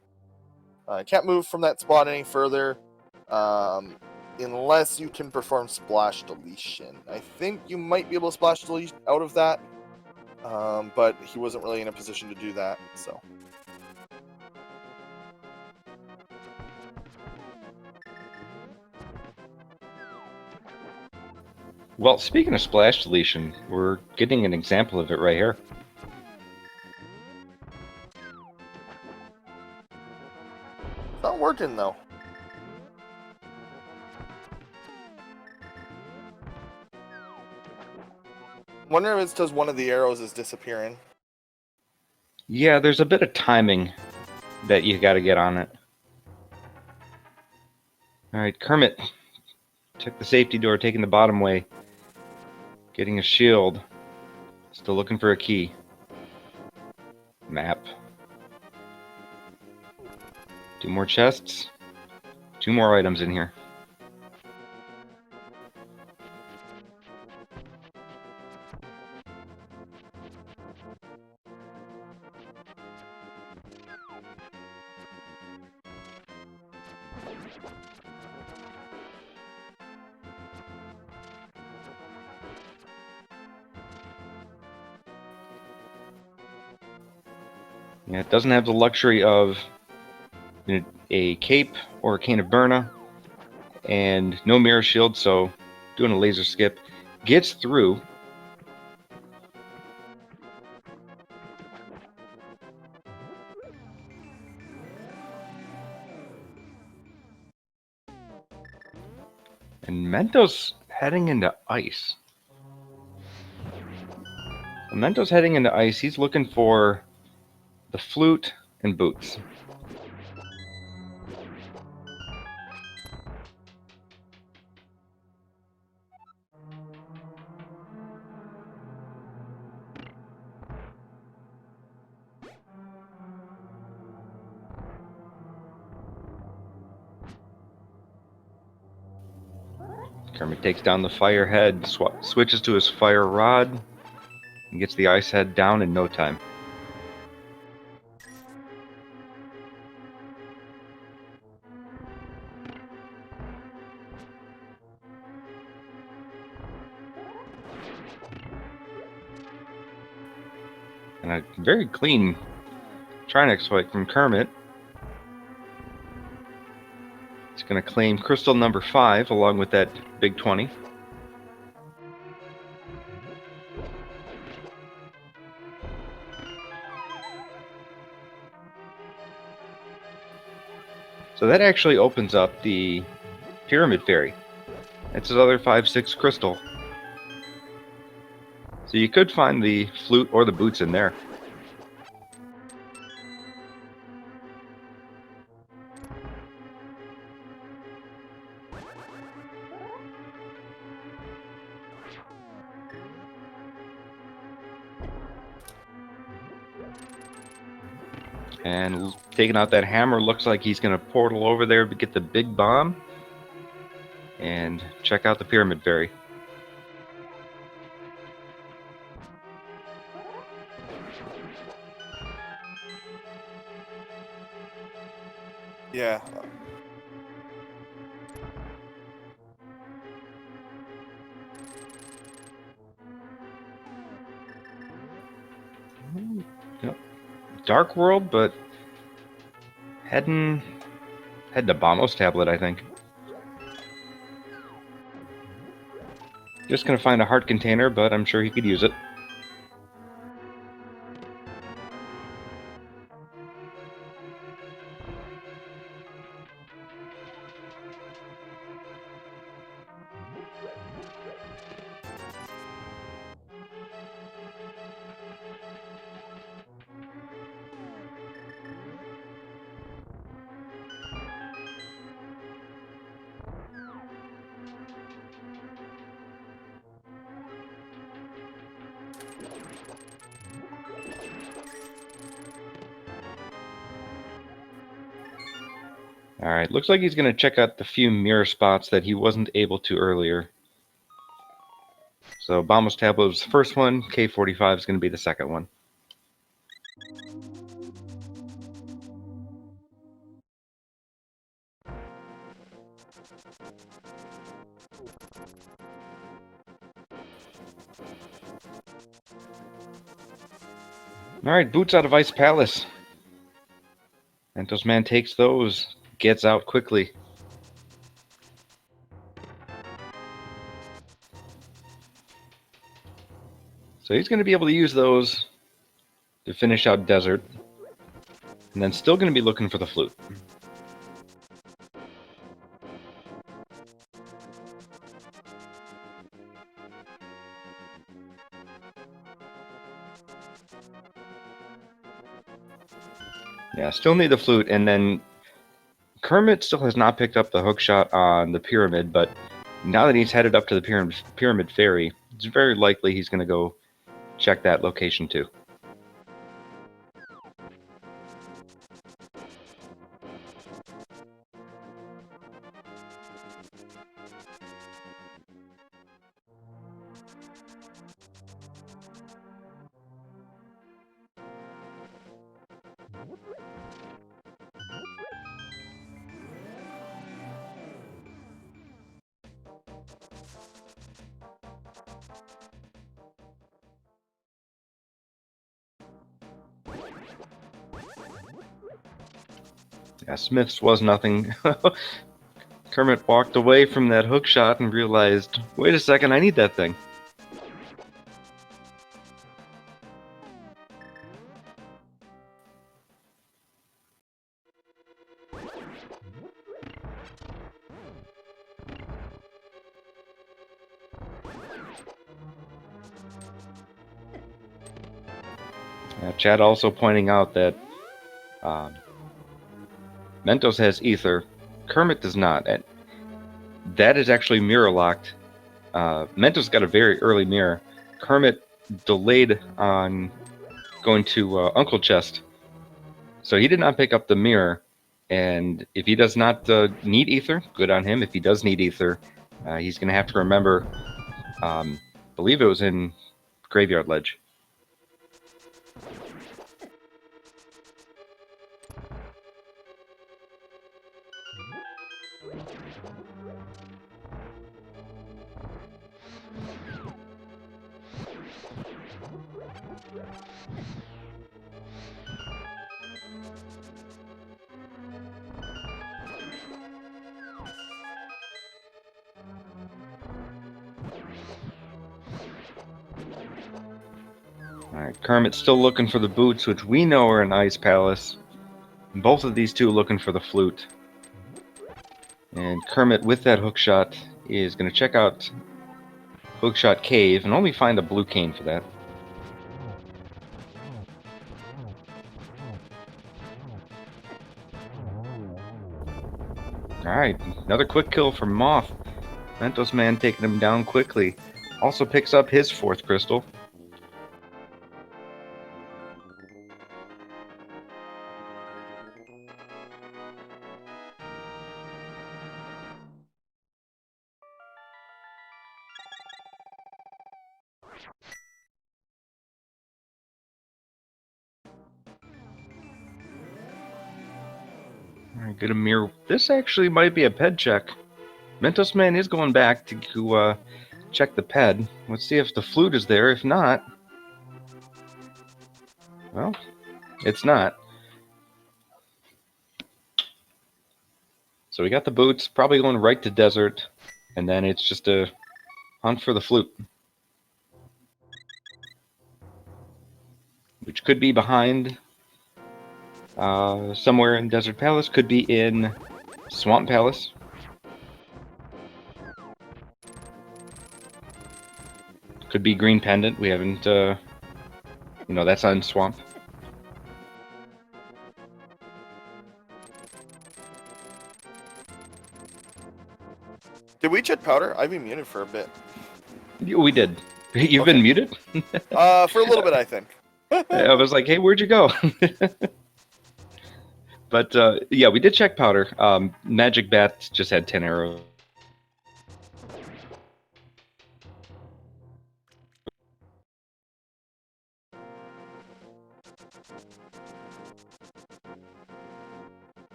Can't move from that spot any further unless you can perform splash deletion. I think you might be able to splash delete out of that. but he wasn't really in a position to do that, so. Well, speaking of splash deletion, we're getting an example of it right here. It's not working, though. Wonder if it's because one of the arrows is disappearing. Yeah, there's a bit of timing that you got to get on it. Alright, Kermit. Check the safety door, taking the bottom way. Getting a shield. Still looking for a key. Map. 2 more chests. 2 more items in here. Yeah, it doesn't have the luxury of a cape or a cane of Burna, and no mirror shield, so doing a laser skip. Gets through. And Mentos heading into ice. Mentos heading into ice. He's looking for the flute and boots. Kermit takes down the fire head, switches to his fire rod, and gets the ice head down in no time. And a very clean Trinex fight from Kermit. He's going to claim crystal number 5 along with that big 20. So that actually opens up the Pyramid Fairy. It's his other 5/6 crystal. So you could find the flute or the boots in there. And taking out that hammer, looks like he's going to portal over there to get the big bomb and check out the Pyramid Fairy. Yeah. Yep. Dark World, but heading to Bomo's tablet, I think. Just gonna find a heart container, but I'm sure he could use it. Alright, looks like he's going to check out the few mirror spots that he wasn't able to earlier. So Bomo's tablet was the first one, K45 is going to be the second one. All right, boots out of Ice Palace. Mentosman takes those, gets out quickly. So he's going to be able to use those to finish out Desert, and then still going to be looking for the flute. Yeah, still need the flute, and then Kermit still has not picked up the hook shot on the pyramid, but now that he's headed up to the pyramid ferry, it's very likely he's going to go check that location too. Yeah, Smith's was nothing. Kermit walked away from that hook shot and realized, wait a second, I need that thing. Chad also pointing out that Mentos has ether, Kermit does not. And that is actually mirror locked. Mentos got a very early mirror. Kermit delayed on going to Uncle Chest, so he did not pick up the mirror. And if he does not need ether, good on him. If he does need ether, he's going to have to remember. Believe it was in Graveyard Ledge. Alright, Kermit's still looking for the boots, which we know are in Ice Palace. Both of these two looking for the flute. And Kermit, with that hookshot, is going to check out Hookshot Cave and only find a blue cane for that. Alright, another quick kill for Moth. Mentosman taking him down quickly. Also picks up his fourth crystal. Alright, get a mirror. This actually might be a ped check. Mentosman is going back to check the ped. Let's see if the flute is there. If not, well, it's not. So we got the boots, probably going right to Desert, and then it's just a hunt for the flute. Which could be behind somewhere in Desert Palace, could be in Swamp Palace. Could be Green Pendant, we haven't, that's on Swamp. Did we check powder? I've been muted for a bit. We did. You've been muted? For a little bit, I think. I was like, hey, where'd you go? But, yeah, we did check powder. Magic Bat just had 10 arrows.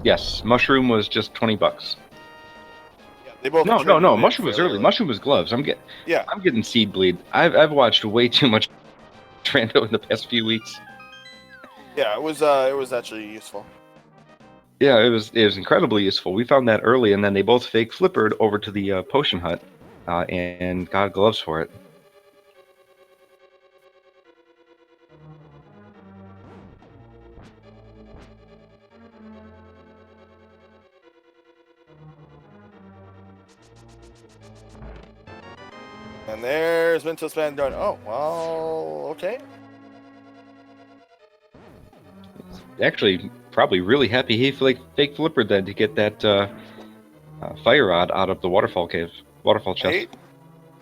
Yes, mushroom was just $20. Yeah, they both No. attributed Mushroom was fairly early. early. Mushroom was gloves. I'm Yeah, getting seed bleed. I've watched way too much Rando in the past few weeks. yeah, it was actually useful. Yeah, it was incredibly useful. We found that early, and then they both fake flippered over to the potion hut, and got gloves for it. And there's Mentosman going, oh, well, okay. Actually, probably really happy he fake flippered then to get that fire rod out of the waterfall chest.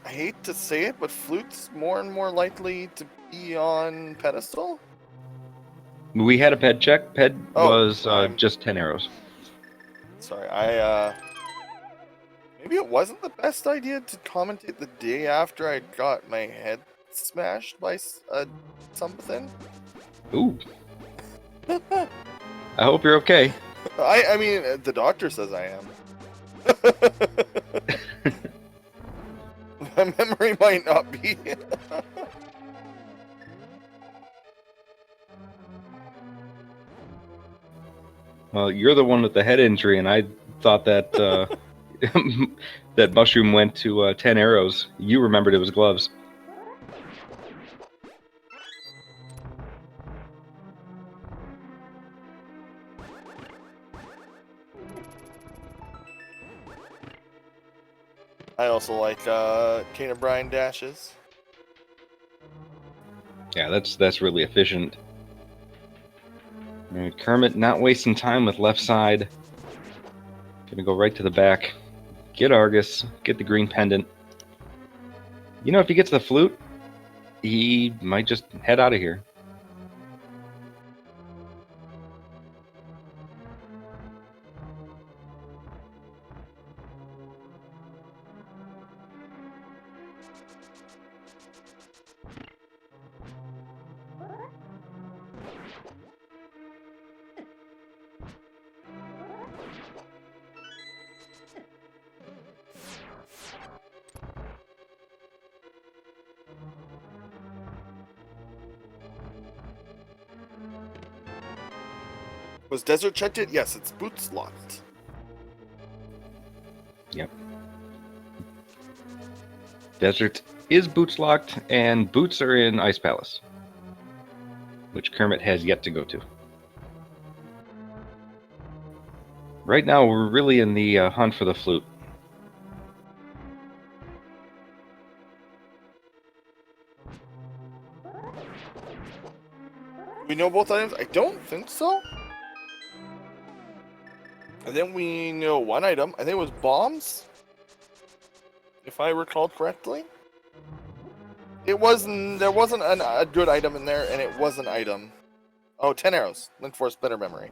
I hate to say it, but Flute's more and more likely to be on pedestal. We had a ped check. Ped Oh, was just 10 arrows. Sorry, maybe it wasn't the best idea to commentate the day after I got my head smashed by something. Ooh. I hope you're okay. I mean, the doctor says I am. My memory might not be. Well, you're the one with the head injury, and I thought that that mushroom went to 10 arrows. You remembered it was gloves. I also like Tina Bryan dashes. Yeah, that's really efficient. All right, Kermit not wasting time with left side. Gonna go right to the back. Get Argus. Get the green pendant. You know, if he gets the flute, he might just head out of here. Was Desert checked it? Yes, it's boots locked. Yep. Desert is boots locked, and boots are in Ice Palace, which Kermit has yet to go to. Right now, we're really in the hunt for the flute. We know both items? I don't think so. And then we know one item. I think it was bombs, if I recall correctly. It wasn't. There wasn't a good item in there, and it was an item. Oh, 10 arrows. Link Force, better memory.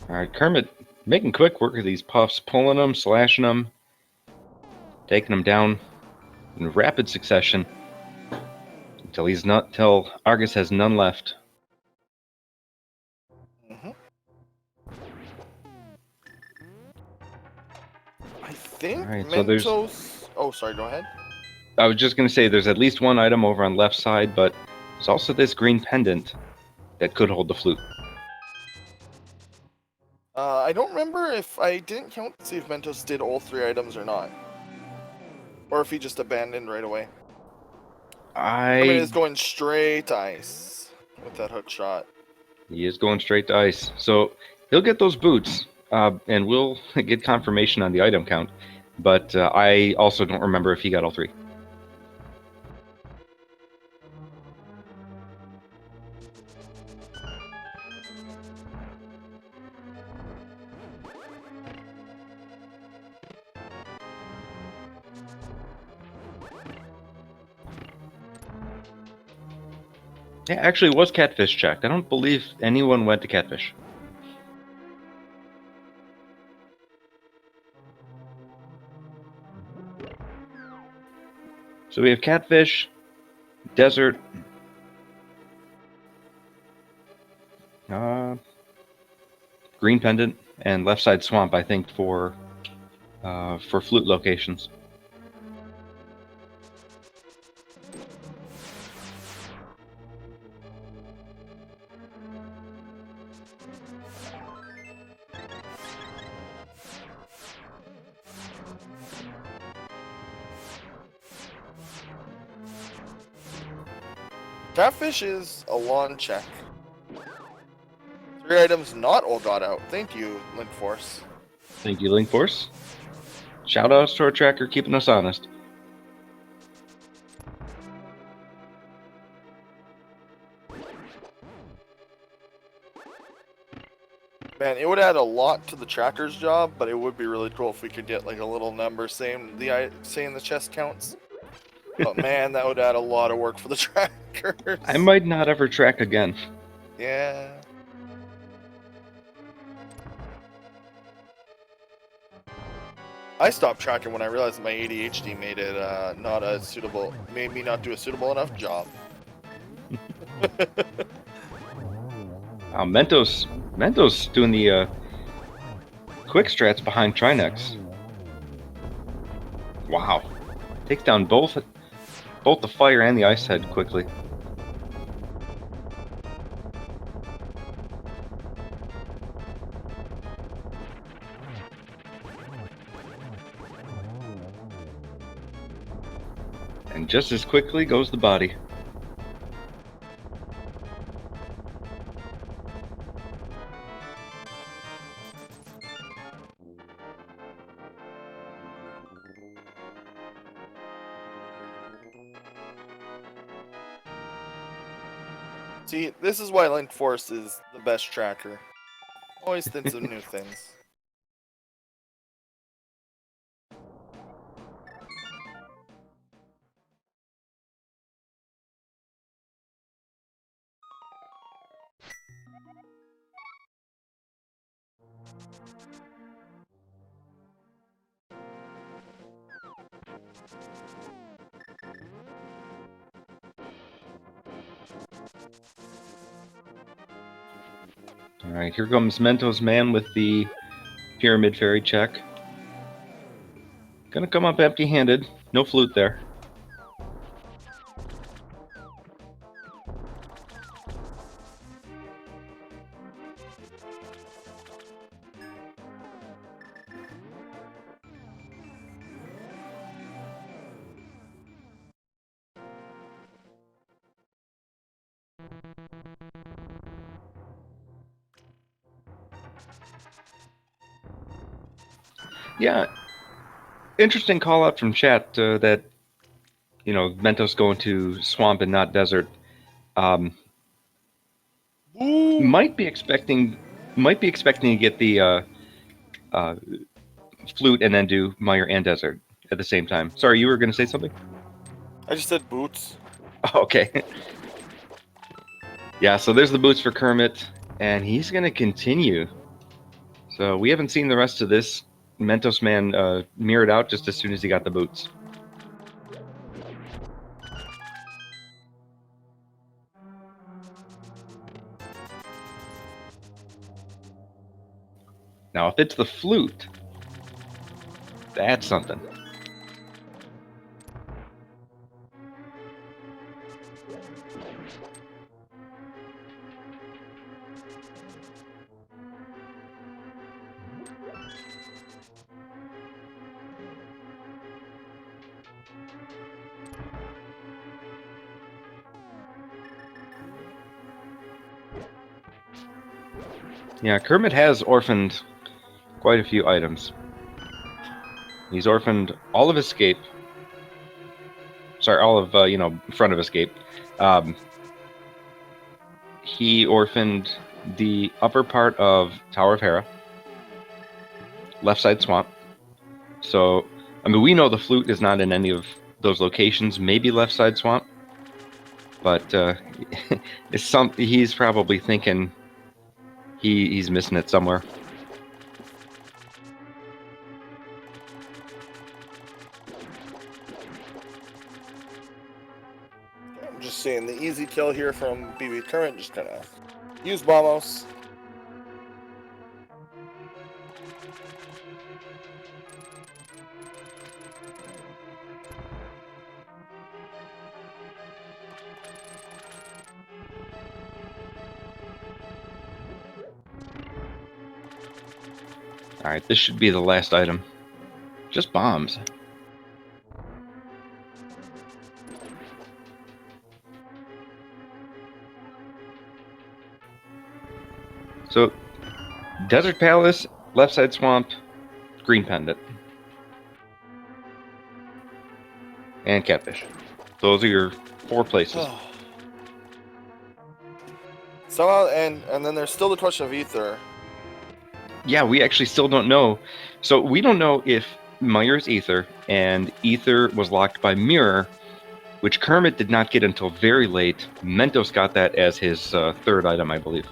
All right, Kermit making quick work of these puffs, pulling them, slashing them, taking them down in rapid succession till Argus has none left. Mm-hmm. I think All right, so there's. Mentos. Oh, sorry. Go ahead. I was just gonna say there's at least one item over on left side, but there's also this green pendant that could hold the flute. I don't remember if I didn't count to see if Mentos did all 3 items or not, or if he just abandoned right away. I mean, it's going straight to ice with that hook shot. He is going straight to ice, so he'll get those boots, and we'll get confirmation on the item count. But I also don't remember if he got all 3. Yeah, actually, it was catfish checked. I don't believe anyone went to catfish. So we have catfish, desert. Green pendant and left side swamp, I think, for flute locations. Catfish is a lawn check. 3 items not all got out. Thank you, Link Force. Thank you, Link Force. Shout outs to our tracker keeping us honest. Man, it would add a lot to the tracker's job, but it would be really cool if we could get like a little number saying the chest counts. But man, that would add a lot of work for the trackers. I might not ever track again. Yeah. I stopped tracking when I realized that my ADHD made it made me not do a suitable enough job. Mentos doing the quick strats behind Trinex. Wow, takes down both the fire and the ice head quickly. And just as quickly goes the body. See, this is why Link Force is the best tracker. Always thinks of new things. Alright, here comes Mentosman with the Pyramid Fairy check. Gonna come up empty-handed. No flute there. Yeah, interesting call out from chat that, you know, Mentos going to swamp and not desert. Might be expecting to get the flute and then do Mire and desert at the same time. Sorry, you were going to say something? I just said boots. Okay. Yeah, so there's the boots for Kermit, and he's going to continue. So we haven't seen the rest of this. Mentosman mirrored out just as soon as he got the boots. Now, if it's the flute, that's something. Yeah, Kermit has orphaned quite a few items. He's orphaned all of Escape. Sorry, all of, front of Escape. He orphaned the upper part of Tower of Hera. Left side swamp. So, I mean, we know the flute is not in any of those locations. Maybe left side swamp. But he's probably thinking he's missing it somewhere. I'm just seeing the easy kill here from BB Current. Just gonna use Bombos. Alright, this should be the last item. Just bombs. So, Desert Palace, left side swamp, green pendant. And catfish. Those are your 4 places. Somehow, and then there's still the question of Ether. Yeah, we actually still don't know. So we don't know if Myers Ether and Ether was locked by Mirror, which Kermit did not get until very late. Mentos got that as his 3rd item, I believe.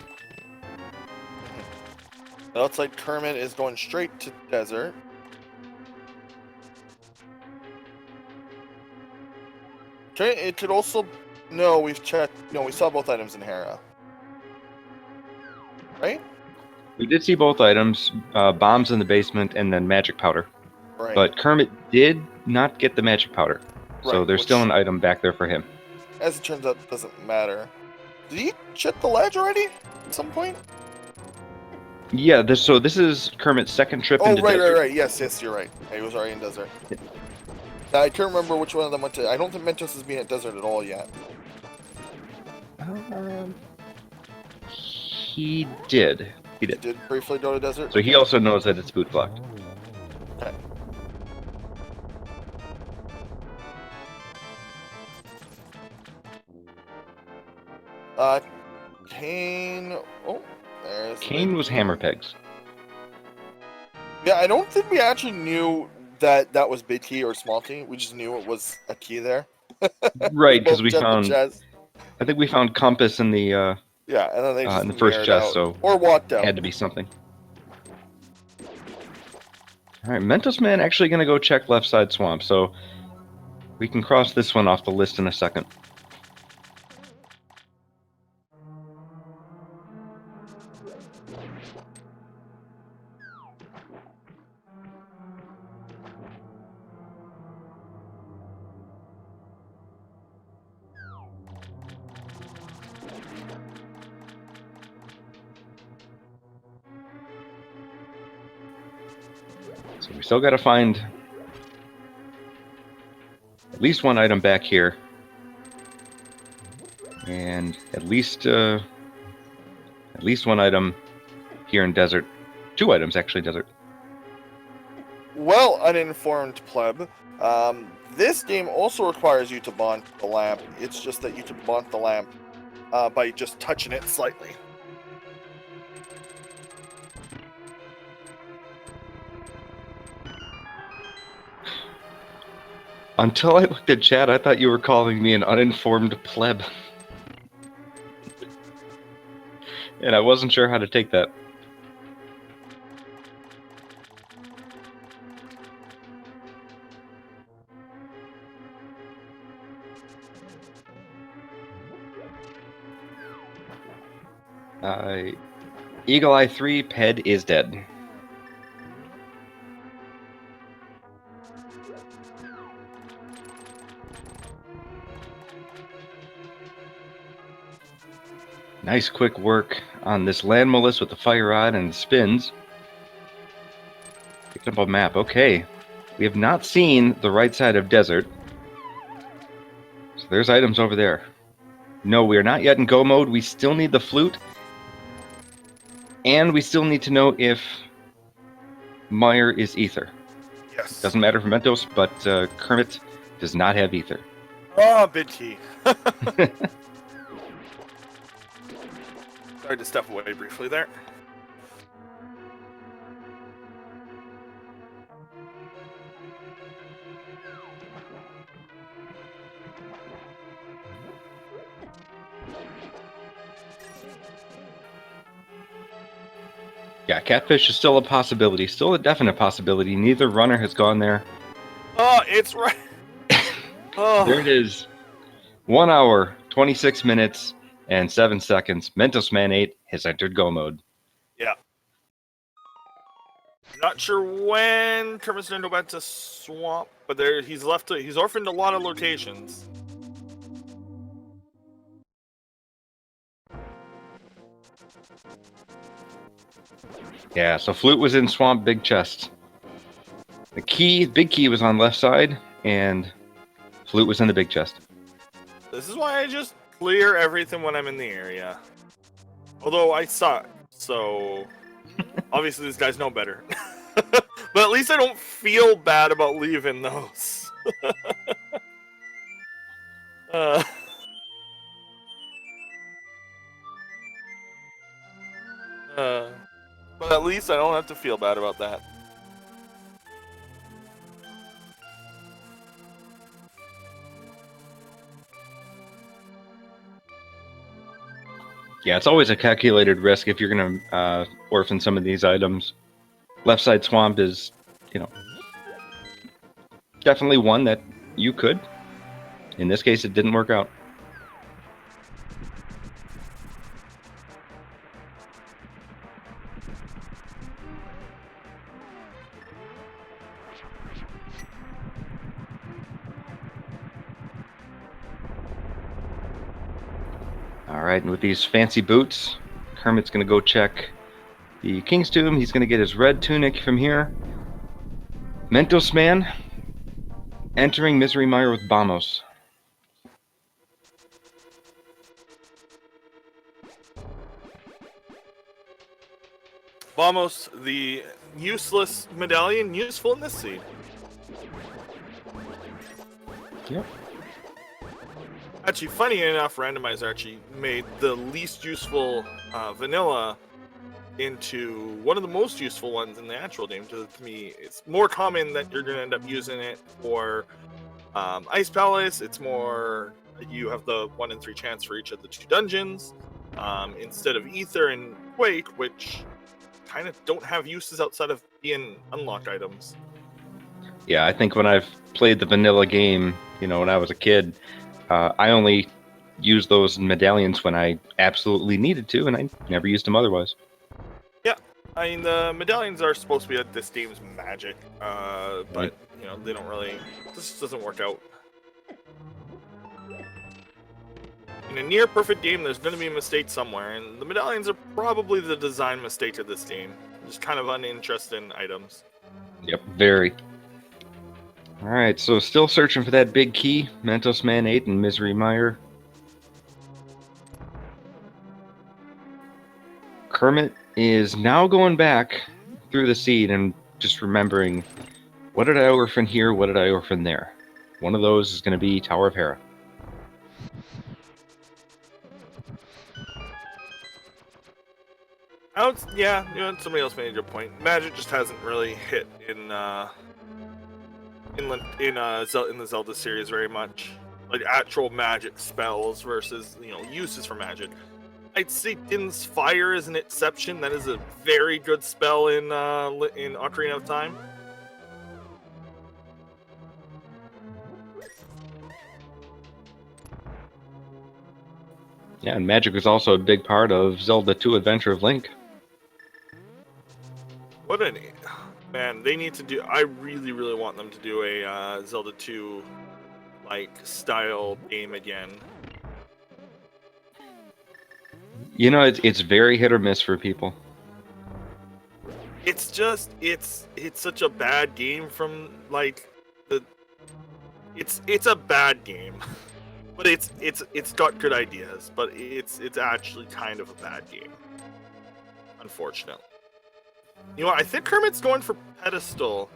It looks like Kermit is going straight to Desert. Okay, it could also... No, we've checked... No, we saw both items in Hera. Right? We did see both items, bombs in the basement and then magic powder. Right. But Kermit did not get the magic powder. So Right, there's which, still an item back there for him. as it turns out, doesn't matter. Did he check the ledge already? At some point? Yeah, this is Kermit's 2nd trip into Desert. Right. Yes, you're right. He was already in Desert. Now, I can't remember which one of them went to... I don't think Mentos has been at Desert at all yet. He did. He did. Did briefly go to Desert? So he also knows that it's boot blocked. Okay. Kane... Oh, there's... Kane was hammer pegs. Yeah, I don't think we actually knew that that was big key or small key. We just knew it was a key there. Right, because we Both found... chests. I think we found compass in the Yeah, and then they just in the first mirrored chest, out. so or walked out. had to be something. All right, Mentosman actually going to go check left side swamp, so we can cross this one off the list in a second. So we still got to find at least one item back here, and at least one item here in Desert. 2 items actually, Desert. Well, uninformed pleb. This game also requires you to bond the lamp. It's just that you can bond the lamp by just touching it slightly. Until I looked at chat, I thought you were calling me an uninformed pleb. And I wasn't sure how to take that. Eagle Eye 3, Ped is dead. Nice quick work on this land mollusk with the fire rod and spins. Picking up a map. Okay. We have not seen the right side of Desert. So there's items over there. No, we are not yet in go mode. We still need the flute. And we still need to know if Meyer is Ether. Yes. Doesn't matter for Mentos, but Kermit does not have Ether. Oh, big key. Sorry to step away briefly there. Yeah, catfish is still a possibility, still a definite possibility. Neither runner has gone there. Oh, it's right. Oh. There it is. 1 hour, 26 minutes and 7 seconds. Mentosman8 has entered go mode. Yeah. Not sure when Kermit's gonna go back to Swamp, but he's orphaned a lot of locations. Yeah, so Flute was in Swamp Big Chest. The big key was on left side, and Flute was in the big chest. This is why I just clear everything when I'm in the area. Although I suck, so obviously these guys know better. But at least I don't feel bad about leaving those. But at least I don't have to feel bad about that. Yeah, it's always a calculated risk if you're going to orphan some of these items. Left side swamp is, definitely one that you could. In this case, it didn't work out. All right, and with these fancy boots, Kermit's going to go check the King's Tomb. He's going to get his red tunic from here. Mentosman entering Misery Mire with Bamos. Bamos, the useless medallion, useful in this scene. Yep. Actually, funny enough, Randomizer actually made the least useful vanilla into one of the most useful ones in the actual game. To me, it's more common that you're going to end up using it for Ice Palace. It's more, you have the 1 in 3 chance for each of the 2 dungeons, instead of Ether and Quake, which kind of don't have uses outside of being unlocked items. Yeah, I think when I've played the vanilla game, when I was a kid, I only used those medallions when I absolutely needed to, and I never used them otherwise. Yeah, I mean, the medallions are supposed to be this game's magic, but, they don't really, this doesn't work out. In a near perfect game, there's going to be a mistake somewhere, and the medallions are probably the design mistake of this game. Just kind of uninteresting items. Yep, very. Alright, so still searching for that big key. Mentosman8 and Misery Mire. Kermit is now going back through the seed and just remembering, what did I orphan here, what did I orphan there? One of those is going to be Tower of Hera. Yeah, somebody else made a good point. Magic just hasn't really hit in the Zelda series very much. Like actual magic spells versus uses for magic. I'd say Din's Fire is an exception. That is a very good spell in Ocarina of Time. Yeah, and magic was also a big part of Zelda 2 Adventure of Link. Man, they need to do. I really, really want them to do a Zelda 2 style game again. It's very hit or miss for people. It's just it's such a bad game from it's a bad game, but it's got good ideas, but it's actually kind of a bad game, unfortunately. I think Kermit's going for pedestal.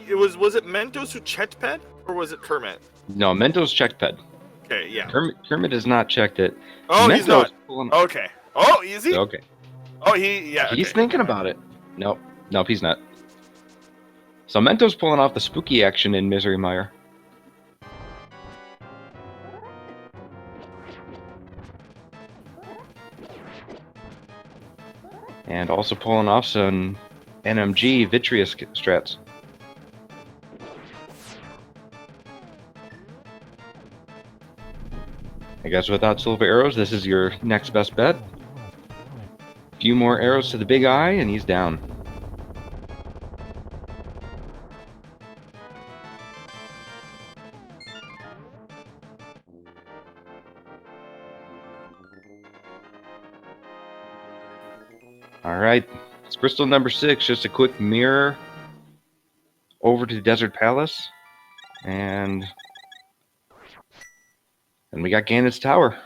Was it Mentos who checked ped, or was it Kermit? No, Mentos checked ped. Okay, yeah. Kermit has not checked it. Oh, Mentos he's not. Okay. Oh, is he? Okay. Oh, he's thinking about it. Nope, he's not. So Mentos pulling off the spooky action in Misery Mire. And also pulling off some NMG Vitreous strats. I guess without silver arrows, this is your next best bet. A few more arrows to the big eye, and he's down. Alright, it's crystal number 6, just a quick mirror over to the Desert Palace, and we got Ganon's Tower.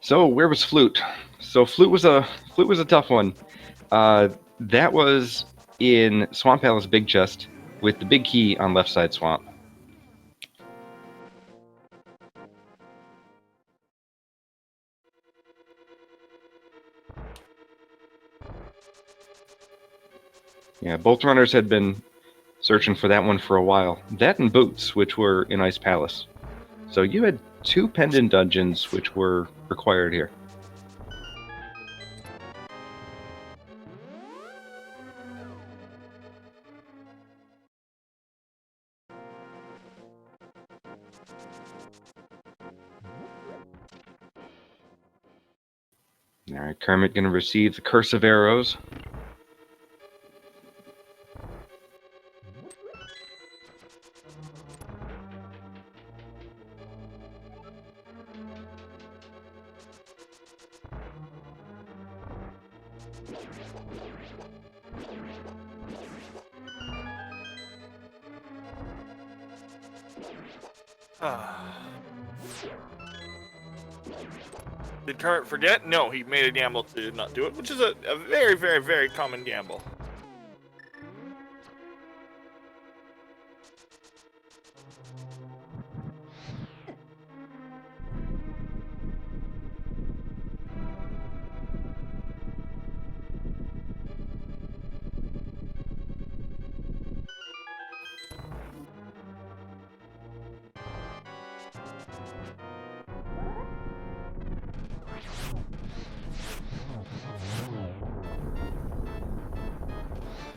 So where was Flute? So Flute was a tough one. That was in Swamp Palace Big Chest with the big key on left side swamp. Yeah, both runners had been searching for that one for a while. That and Boots, which were in Ice Palace. So you had 2 pendant dungeons which were required here. Alright, Kermit gonna receive the Curse of Arrows. Did Kermit forget? No, he made a gamble to not do it, which is a very, very, very common gamble.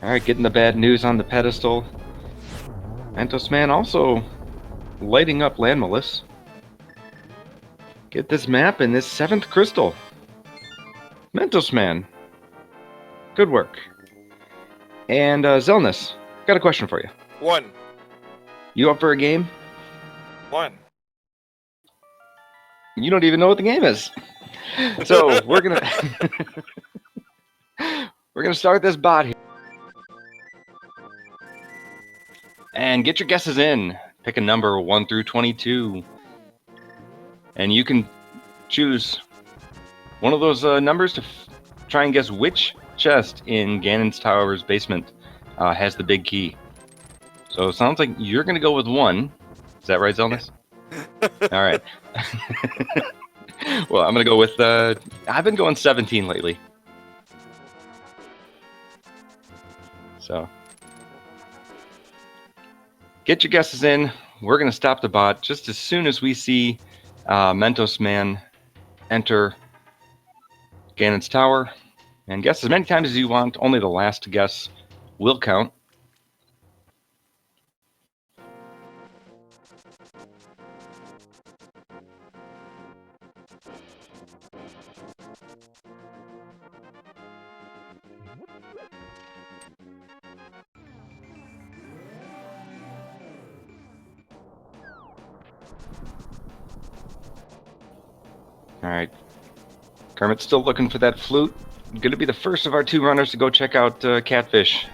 Alright, getting the bad news on the pedestal. Mentosman also lighting up Landmalus. Get this map and this 7th crystal. Mentosman. Good work. And Zelnus, got a question for you. 1. You up for a game? 1. You don't even know what the game is. So we're gonna we're gonna start this bot here. And get your guesses in. Pick a number 1 through 22. And you can choose one of those numbers to try and guess which chest in Ganon's Tower's basement has the big key. So it sounds like you're going to go with 1. Is that right, Zelnus? All right. Well, I'm going to go with... I've been going 17 lately. So... get your guesses in. We're going to stop the bot just as soon as we see Mentosman enter Ganon's Tower. And guess as many times as you want. Only the last guess will count. Alright. Kermit's still looking for that flute. Going to be the first of our 2 runners to go check out Catfish.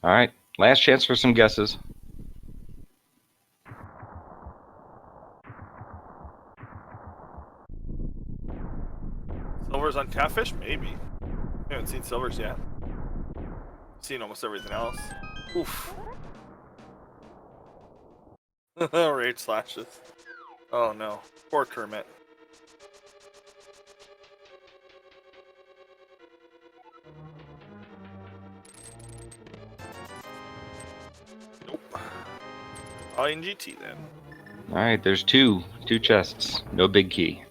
Alright. Last chance for some guesses. Silver's on Catfish? Maybe. I haven't seen Silver's yet. Seen almost everything else. Oof. Rage slashes. Oh no. Poor Kermit. Nope. INGT then. Alright, there's two chests. No big key.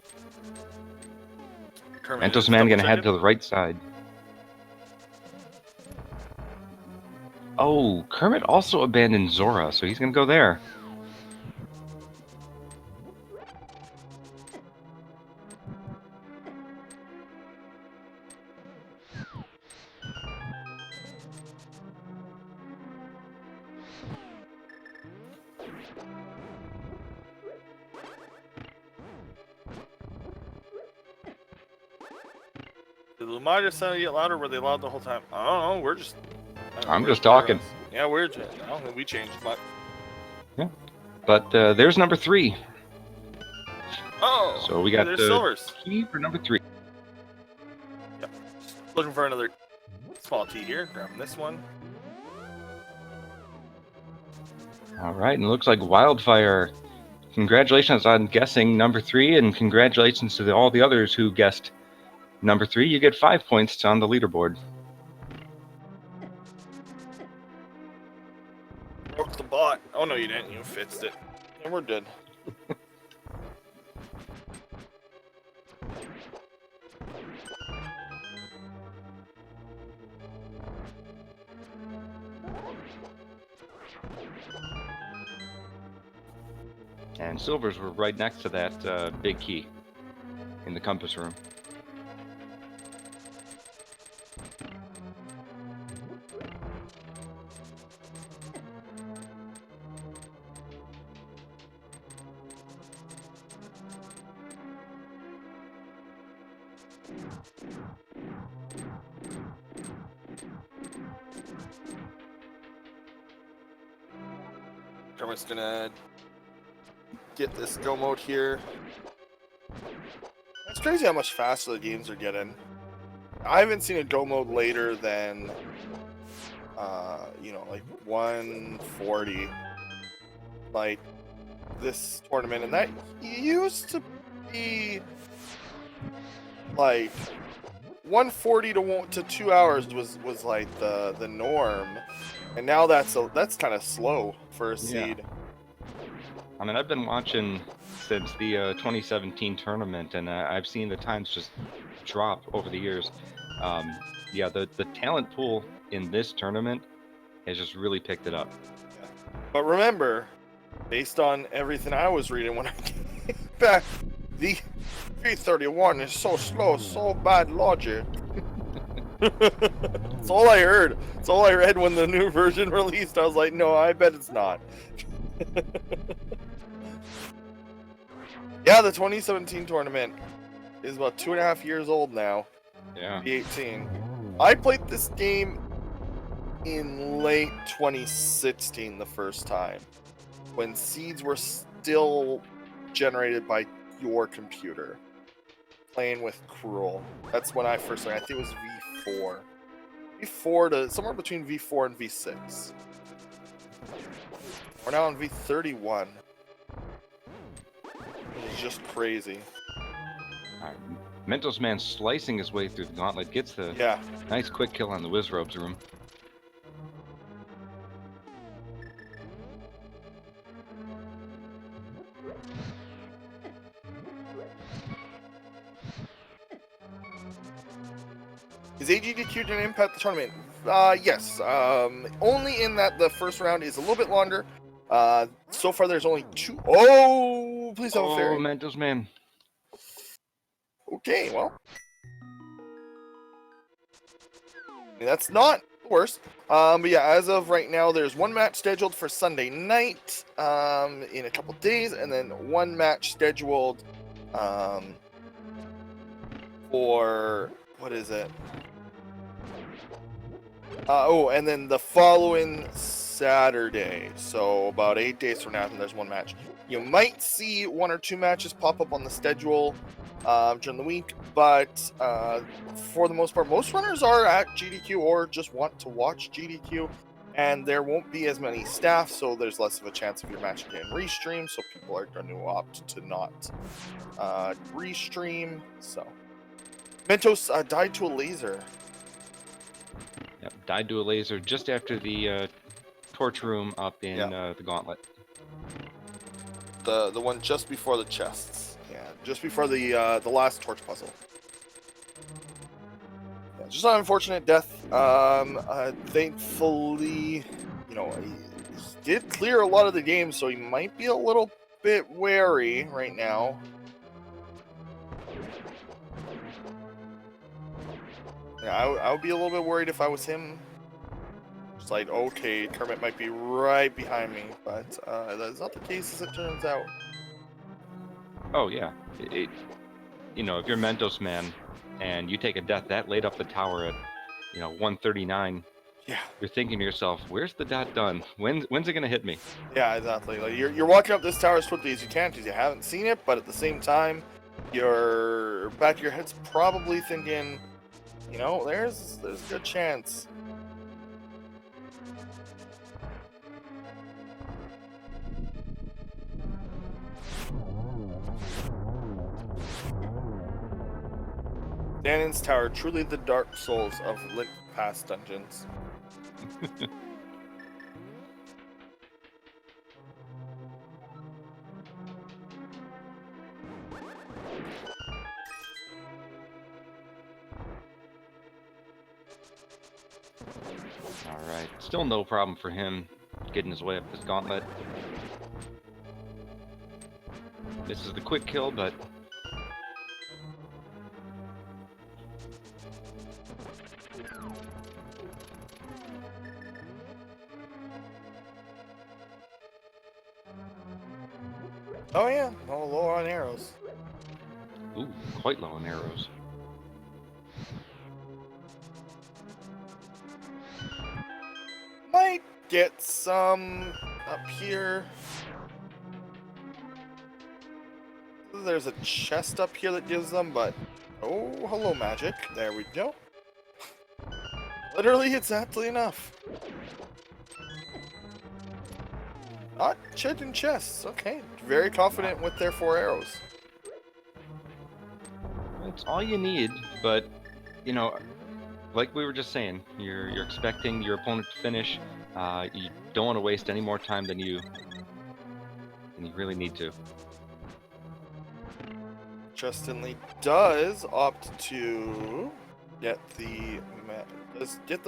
Kermit Mentosman gonna head to the right side. Oh, Kermit also abandoned Zora, so he's gonna go there. Did the monitor sound get louder? Were they loud the whole time? I don't know. We're just. I'm just talking. Yeah, we're just. I don't think we changed much. Yeah, but there's number 3. Oh. So we got there's the silvers. key for number 3. Yep. Looking for another small T here. Grabbing this one. All right, and it looks like Wildfire. Congratulations on guessing number 3, and congratulations to all the others who guessed number 3. You get 5 points on the leaderboard. Broke the bot. Oh no, you didn't. You fixed it. And we're good. And silvers were right next to that big key in the compass room. I'm just gonna get this go mode here. It's crazy how much faster the games are getting. I haven't seen a go mode later than, like 140. Like this tournament, and that used to be like 140 to 2 hours was like the norm, and now that's kind of slow for a seed. Yeah. I mean, I've been watching since the 2017 tournament, and I've seen the times just drop over the years. Yeah, the talent pool in this tournament has just really picked it up. But remember, based on everything I was reading when I came back, the 331 is so slow, so bad logic. That's all I heard. That's all I read when the new version released. I was like, no, I bet it's not. Yeah, the 2017 tournament is about 2.5 years old now. Yeah. 18. I played this game in late 2016 the first time, when seeds were still generated by your computer, playing with Cruel. That's when I first started. I think it was V4. V4 to somewhere between V4 and V6. We're now on V31. It's just crazy. Mentosman slicing his way through the gauntlet, gets the nice quick kill on the Wizrobe's room. Is AGDQ going to impact the tournament? Yes. Only in that the first round is a little bit longer. So far there's only 2. Oh, please have a fairy. Oh, Mentosman. Okay, well. That's not the worst. But yeah, as of right now, there's one match scheduled for Sunday night in a couple days, and then one match scheduled for, what is it? And then the following Saturday, so about 8 days from now, there's one match. You might see 1 or 2 matches pop up on the schedule during the week, but for the most part, most runners are at GDQ or just want to watch GDQ, and there won't be as many staff, so there's less of a chance of your match getting restreamed, so people are going to opt to not restream. So Mentos died to a laser. Yep, died to a laser just after the torch room up in the gauntlet. The one just before the chests. Yeah, just before the last torch puzzle. Yeah, Just an unfortunate death. Thankfully, you know, he did clear a lot of the game, so he might be a little bit wary right now. Yeah, I would be a little bit worried if I was him. Just like, okay, Kermit might be right behind me, but that's not the case as it turns out. Oh yeah, you know, if you're Mentosman and you take a death that late up the tower at, you know, 139, Yeah. you're thinking to yourself, where's the dot done? When's it gonna hit me? Yeah, exactly. Like you're walking up this tower as quickly as you can because you haven't seen it, but at the same time, your back of your head's probably thinking, you know, there's a good chance. Ganon's Tower, truly the Dark Souls of Link Past dungeons. Alright, still no problem for him getting his way up this gauntlet. This is the quick kill, but Oh yeah, oh, low on arrows. ooh, quite low on arrows. Might get some up here. There's a chest up here that gives them, but oh, hello magic. There we go. Literally exactly enough. Not checking chests. Okay, very confident with their 4 arrows. That's all you need, but, you know, like we were just saying, you're expecting your opponent to finish. You don't want to waste any more time than you really need to. Justin Lee does opt to get the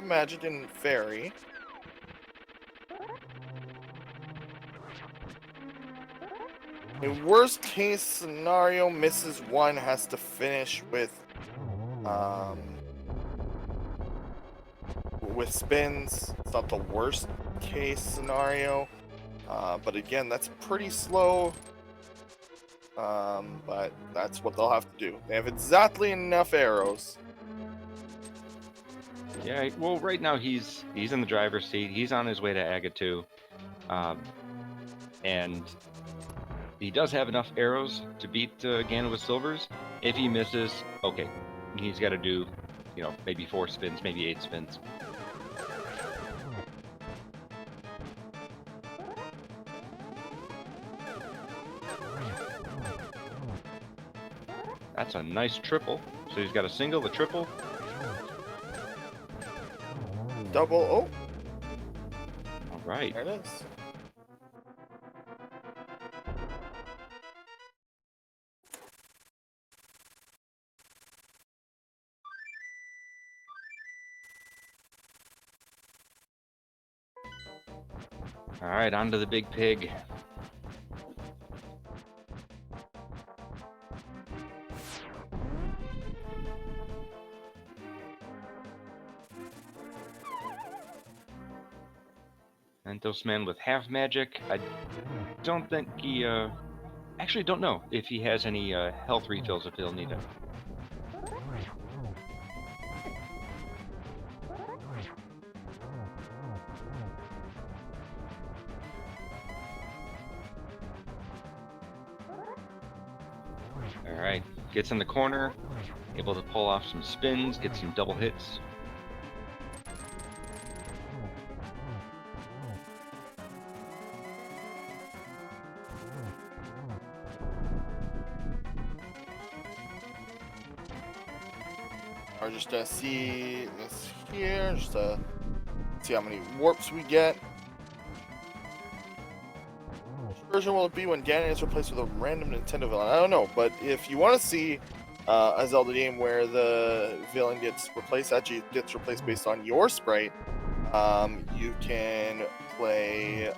magic and fairy. In worst case scenario, misses one, has to finish with spins. It's not the worst case scenario, but again, that's pretty slow. But that's what they'll have to do. They have exactly enough arrows. Yeah, well, right now he's in the driver's seat. He's on his way to Aga 2, and he does have enough arrows to beat Ganon with silvers. If he misses, okay, he's got to do, you know, maybe 4 spins, maybe 8 spins. That's a nice triple. So he's got a single, a triple. Double. Oh, All right. there it is. All right, on to the big pig. Mentosman with half magic. I don't think he, actually don't know if he has any health refills if he'll need it. Alright, gets in the corner, able to pull off some spins, get some double hits. We're just gonna see this here, just to see how many warps we get. Which version will it be when Ganon is replaced with a random Nintendo villain? I don't know, but if you want to see a Zelda game where the villain gets replaced, actually gets replaced based on your sprite, you can play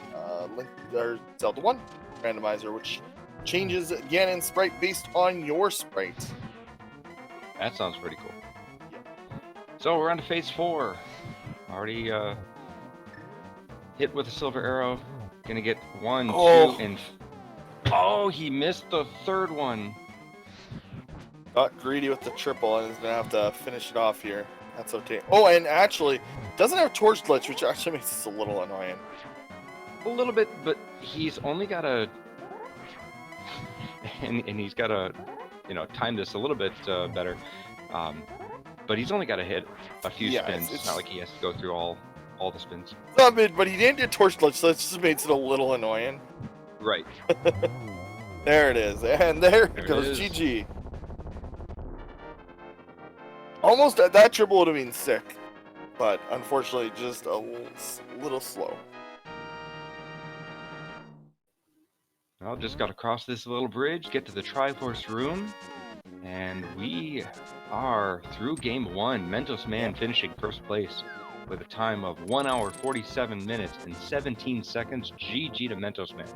Zelda 1 Randomizer, which changes Ganon's sprite based on your sprite. That sounds pretty cool. So we're on to phase 4. Already hit with a silver arrow. Gonna get 1, 2, and... Oh, he missed the third one. Got greedy with the triple and is gonna have to finish it off here. That's okay. Oh, and actually, doesn't have torch glitch, which actually makes this a little annoying. A little bit, but he's only got to... and he's got to, time this a little bit better. But he's only got to hit a few spins. It's not like he has to go through all the spins. But he didn't do torch glitch, so that just makes it a little annoying. Right. There it is, and there it goes. GG. Almost that triple would have been sick, but unfortunately, just a little slow. Well, just got to cross this little bridge, get to the Triforce room, and we are through game 1. Mentosman finishing first place with a time of 1 hour, 47 minutes, and 17 seconds. GG to Mentosman.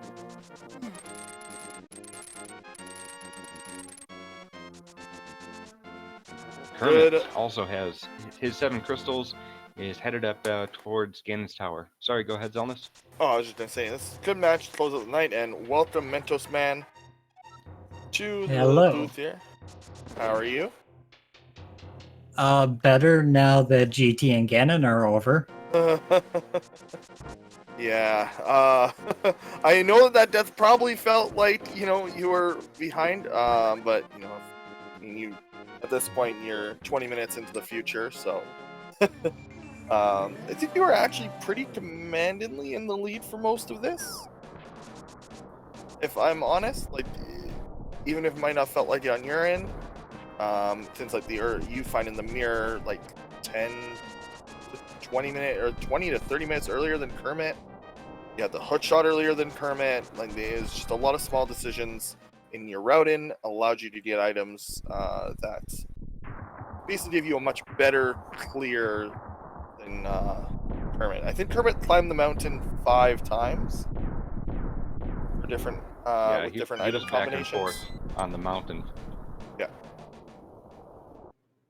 Kermit also has his 7 crystals, is headed up towards Ganon's tower. Sorry, go ahead, Zelnus. Oh, I was just going to say, this is a good match to close out the night, and welcome Mentosman to the booth here. How are you? Better now that GT and Ganon are over. Yeah, I know that death probably felt like, you were behind, but, you at this point, you're 20 minutes into the future, so... I think you were actually pretty commandingly in the lead for most of this. If I'm honest, like, even if it might not felt like it on your end, since like you find in the mirror like 10 to 20 minutes or 20 to 30 minutes earlier than Kermit. You had the hook shot earlier than Kermit. Like, there's just a lot of small decisions in your routing allowed you to get items that basically give you a much better clear than Kermit. I think Kermit climbed the mountain 5 times for different with different item combinations. Back and forth on the mountain. Yeah.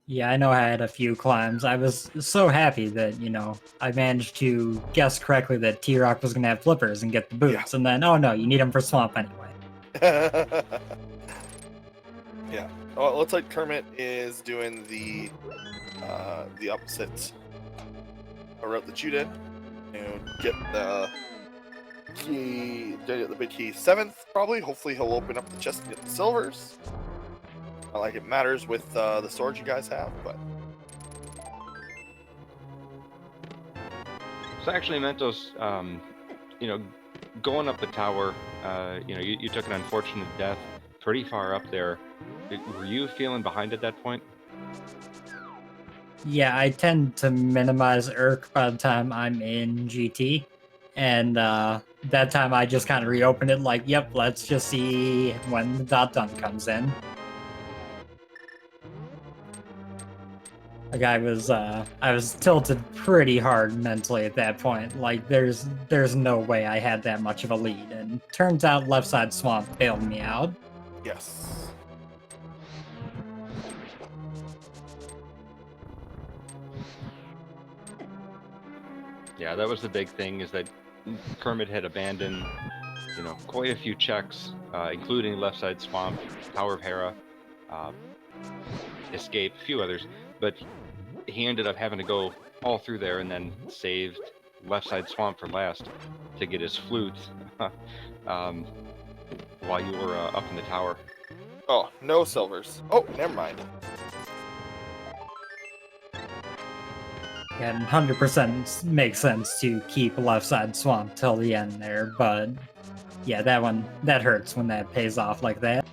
Yeah, I know I had a few climbs. I was so happy that, I managed to guess correctly that T-Rock was going to have flippers and get the boots. Yeah. And then, oh no, you need them for Swamp anyway. Yeah. Oh, it looks like Kermit is doing the opposite route that you did. Get the key, get the big key 7th, probably. Hopefully he'll open up the chest and get the silvers. Not like it matters with the swords you guys have, but... So actually, Mentos, going up the tower, you took an unfortunate death pretty far up there. Were you feeling behind at that point? Yeah, I tend to minimize Irk by the time I'm in GT. And that time I just kind of reopened it like, yep, let's just see when the dot-done comes in. Like, I was tilted pretty hard mentally at that point. Like, there's no way I had that much of a lead. And turns out left side swamp bailed me out. Yes. Yeah, that was the big thing, is that Kermit had abandoned, quite a few checks, including left side swamp, Tower of Hera, escape, a few others, but he ended up having to go all through there and then saved left side swamp for last to get his flute while you were up in the tower. Oh, no silvers. Oh, never mind. And 100% makes sense to keep left side swamp till the end there, but yeah, that hurts when that pays off like that.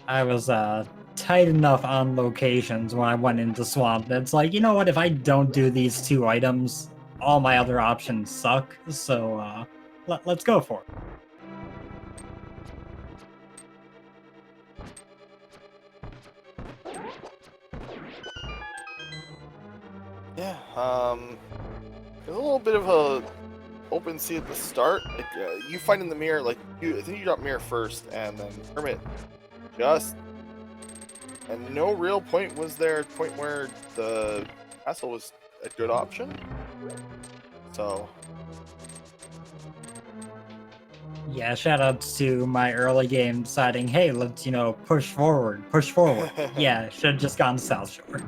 I was tight enough on locations when I went into swamp that it's like, you know what, if I don't do these 2 items, all my other options suck, so let's go for it. Yeah, there's a little bit of a open sea at the start. Like, you find in the mirror, like, I think you got mirror first, and then Kermit just... And no real point was there, a point where the castle was a good option. So... Yeah, shout out to my early game deciding, hey, let's, push forward, push forward. Yeah, should have just gone South Shore.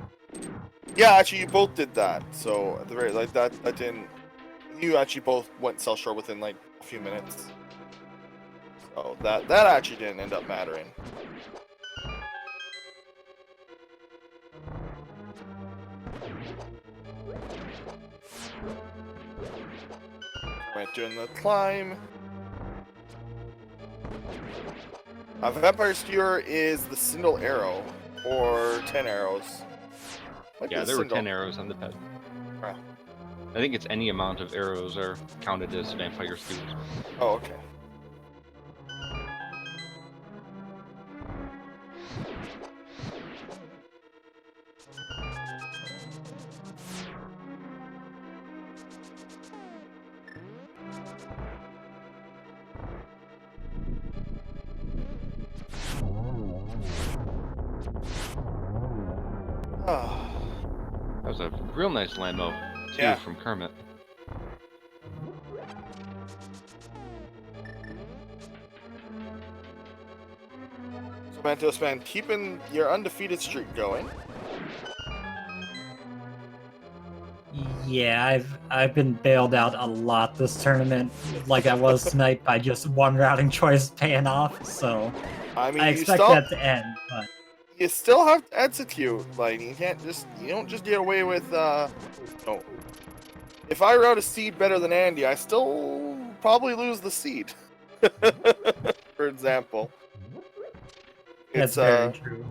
Yeah, actually, you both did that. So at the very that didn't. You actually both went South Shore within like a few minutes. So that actually didn't end up mattering. Right, doing the climb. Vampire Skewer is the Sindel arrow, or 10 arrows. Might be Yeah, the there were Sindel. 10 arrows on the ped. Ah. I think it's any amount of arrows are counted as vampire skewers. Oh, okay. Ah. That was a real nice Lambo, too, Yeah. from Kermit. So Mentosman, keeping your undefeated streak going. Yeah, I've been bailed out a lot this tournament, like I was tonight, by just one routing choice paying off, so I mean, I you expect still, that to end, but you still have to execute. Like, you don't just get away with, no. If I route a seed better than Andy, I still probably lose the seed. For example. that's very true.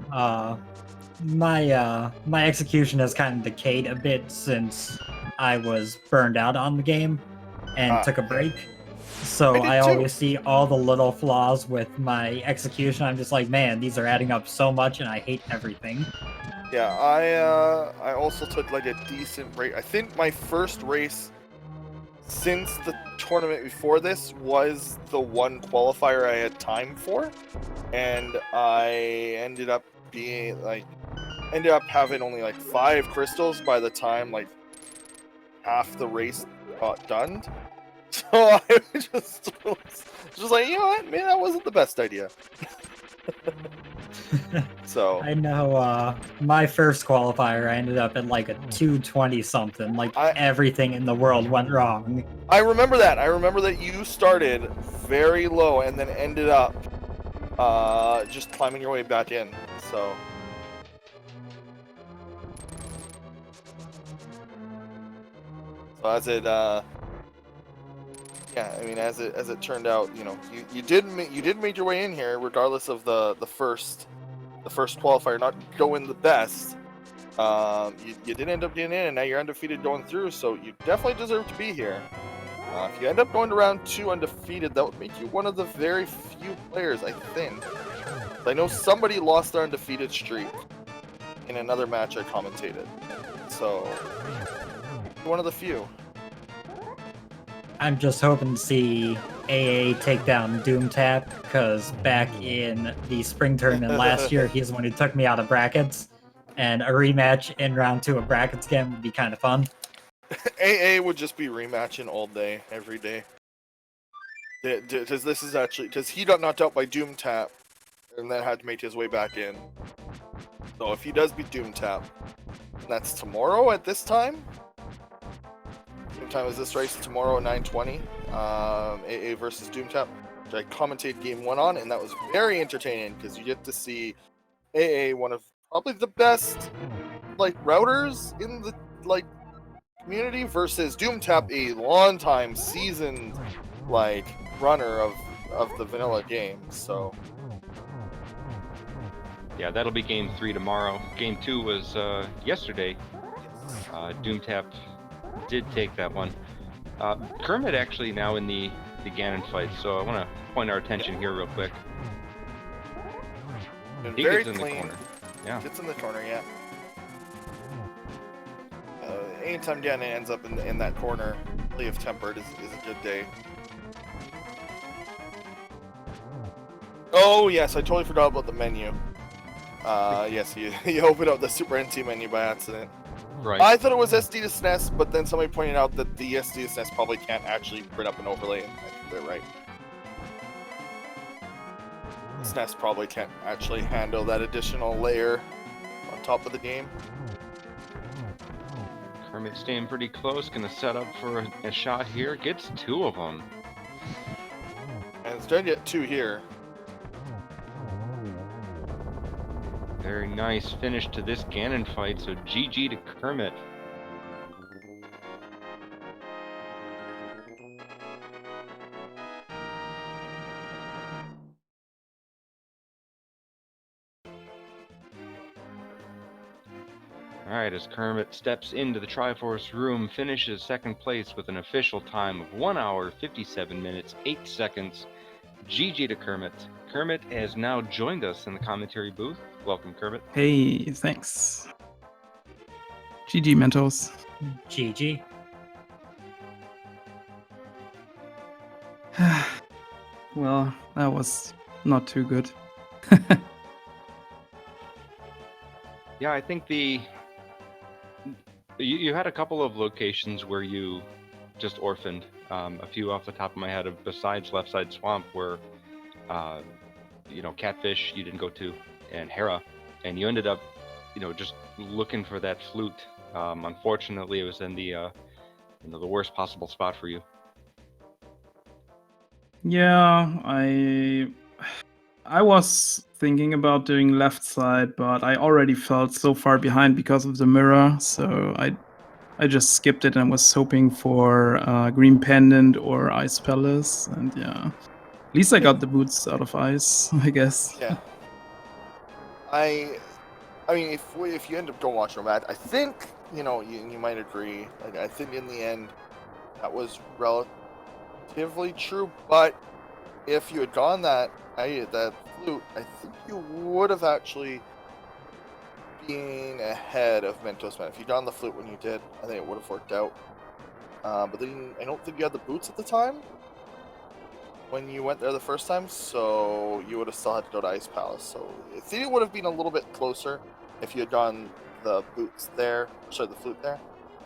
My execution has kind of decayed a bit since I was burned out on the game and took a break. So I I did too. always see all the little flaws with my execution. I'm just like, man, these are adding up so much and I hate everything. Yeah, I also took like a decent break. I think my first race since the tournament before this was the one qualifier I had time for, and I ended up having only like 5 crystals by the time like half the race got done. So I just was like, you know what, man, that wasn't the best idea. So I know my first qualifier, I ended up at like a 220 something. Like everything in the world went wrong. I remember that. I remember that you started very low and then ended up just climbing your way back in. So as it yeah, I mean, as it turned out, you know, you did make your way in here regardless of the first qualifier not going the best. You did end up getting in, and now you're undefeated going through, so you definitely deserve to be here. If you end up going to round 2 undefeated, that would make you one of the very few players, I think. I know somebody lost their undefeated streak in another match I commentated, so one of the few. I'm just hoping to see AA take down Doomtap, because back in the spring tournament last year, he's the one who took me out of brackets, and a rematch in round 2 of brackets again would be kind of fun. AA would just be rematching all day, every day. Because he got knocked out by Doomtap, and then had to make his way back in. So if he does beat Doomtap, that's tomorrow at this time. What time is this race? Tomorrow at 9:20. AA versus Doomtap, which I commentated game 1 on, and that was very entertaining because you get to see AA, one of probably the best like routers in the like community, versus Doomtap, a long-time seasoned like runner of the vanilla game. So Yeah, that'll be game 3 tomorrow. Game 2 was yesterday. Doomtap did take that one. Kermit actually now in the Ganon fight, so I want to point our attention here real quick. been He very gets in clean. the corner. Yeah. Gets in the corner, yeah. anytime Diana ends up in that corner, Plea of Tempered is a good day. Oh yes, I totally forgot about the menu. Yes, you opened up the Super NT menu by accident. Right. I thought it was SD to SNES, but then somebody pointed out that the SD to SNES probably can't actually print up an overlay, and I think they're right. The SNES probably can't actually handle that additional layer on top of the game. Kermit staying pretty close, gonna set up for a shot here. Gets 2 of them. And it's trying to get 2 here. Very nice finish to this Ganon fight, so GG to Kermit. Alright, as Kermit steps into the Triforce room, finishes second place with an official time of 1 hour, 57 minutes, 8 seconds. GG to Kermit. Kermit has now joined us in the commentary booth. Welcome, Kermit. Hey, thanks. GG Mentos. GG. Well, that was not too good. Yeah, I think you had a couple of locations where you just orphaned. A few off the top of my head, besides Left Side Swamp, where Catfish you didn't go to, and Hera, and you ended up, just looking for that flute. Unfortunately, it was in the worst possible spot for you. Yeah, I was thinking about doing left side, but I already felt so far behind because of the mirror, so I just skipped it and was hoping for Green Pendant or Ice Palace, and yeah. At least I got the boots out of ice, I guess. Yeah. I mean, if you end up going watching that, I think you might agree. I think in the end that was relatively true. But if you had gone that flute, I think you would have actually been ahead of Mentosman. If you'd gone the flute when you did, I think it would have worked out. But then I don't think you had the boots at the time when you went there the first time, so you would have still had to go to Ice Palace. So I think it would have been a little bit closer if you had gone the boots there, sorry, the flute there.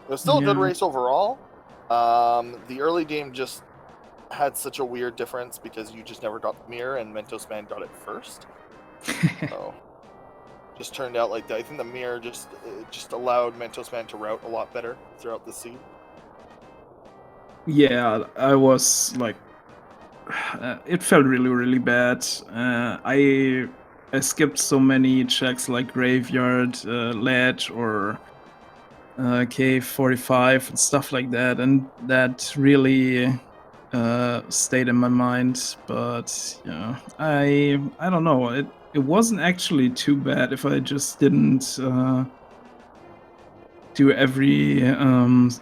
It was still a good Yeah. race overall. The early game just had such a weird difference because you just never got the mirror, and Mentosman got it first. So just turned out like that. I think the mirror just allowed Mentosman to route a lot better throughout the scene. Yeah, I was like, it felt really, really bad. I skipped so many checks like Graveyard, Ledge, or Cave 45 and stuff like that, and that really stayed in my mind. But yeah, I don't know. It wasn't actually too bad if I just didn't do everything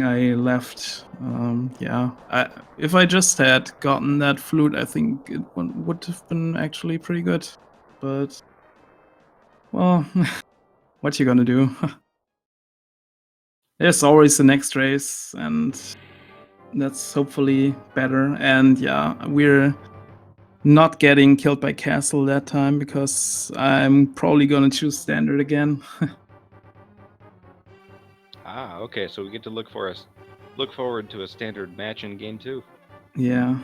I left. Yeah, if I just had gotten that flute, I think it would have been actually pretty good. But well, what you gonna do? There's always the next race, and that's hopefully better. And yeah, we're not getting killed by Castle that time because I'm probably gonna choose standard again. Ah, okay, so we get to look forward to a standard match in game 2. Yeah.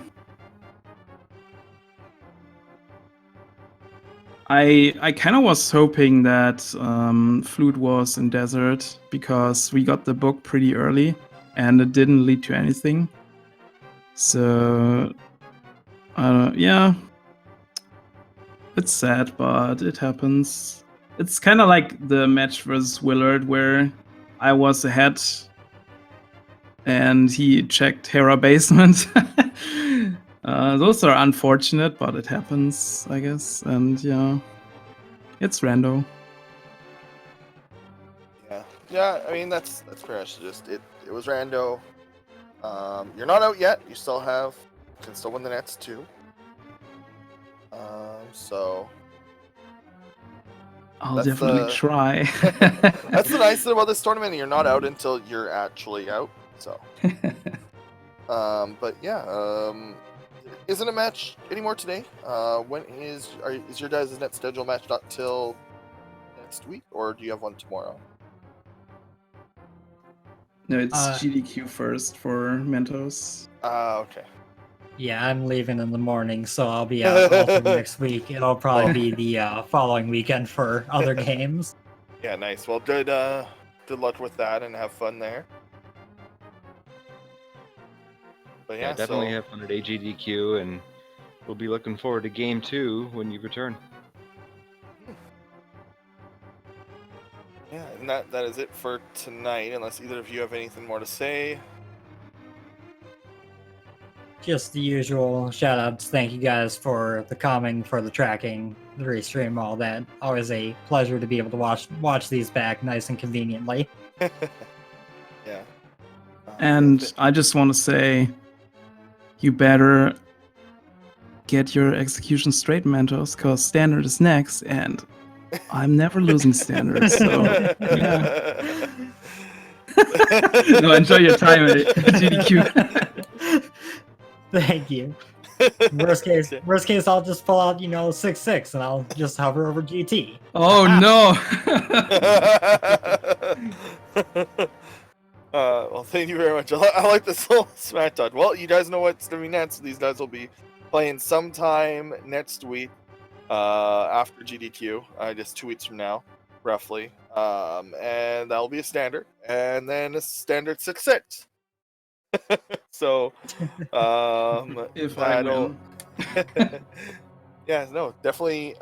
I kind of was hoping that Flute was in Desert because we got the book pretty early and it didn't lead to anything. So, yeah. It's sad, but it happens. It's kind of like the match versus Willard where I was ahead and he checked Hera basement. Those are unfortunate, but it happens, I guess. And yeah, it's rando. Yeah. I mean that's fair. It's just it was rando. You're not out yet. You can still win the nets too. So I'll That's definitely try. That's the nice thing about this tournament. You're not out until you're actually out. So, but yeah, isn't a match anymore today? When is your guys' net schedule match not till next week, or do you have one tomorrow? No, it's Uh, GDQ first for Mentos. Okay. Yeah, I'm leaving in the morning, so I'll be out all through next week. It'll probably be the following weekend for other games. Yeah, nice. Well, good luck with that and have fun there. But Yeah, yeah, definitely so have fun at AGDQ, and we'll be looking forward to Game 2 when you return. yeah, and that is it for tonight. Unless either of you have anything more to say. Just the usual shout outs. Thank you guys for the calming, for the tracking, the restream, all that. Always a pleasure to be able to watch these back nice and conveniently. Yeah. And I just want to say, you better get your execution straight, Mentos, because standard is next, and I'm never losing standard. So yeah. No, enjoy your time at GDQ. Thank you. Worst case, I'll just pull out 6-6 and I'll just hover over GT. Oh no! Well, thank you very much. I like this little smack talk. Well, you guys know what's coming next. These guys will be playing sometime next week after GDQ, just 2 weeks from now, roughly. And that'll be a standard, and then a standard 6-6. So, If I that'll. win. Yeah, no, definitely.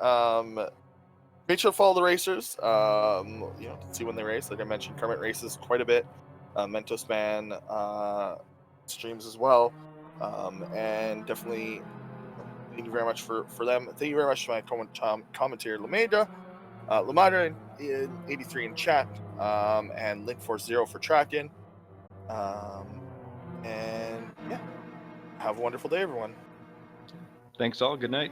Make sure to follow the racers. See when they race. Like I mentioned, Kermit races quite a bit. Mentosman streams as well, and definitely thank you very much for them. Thank you very much to my commentator Lamada, Lamada in 83 in chat, and Link40 for tracking. And yeah, have a wonderful day, everyone. Thanks all. Good night.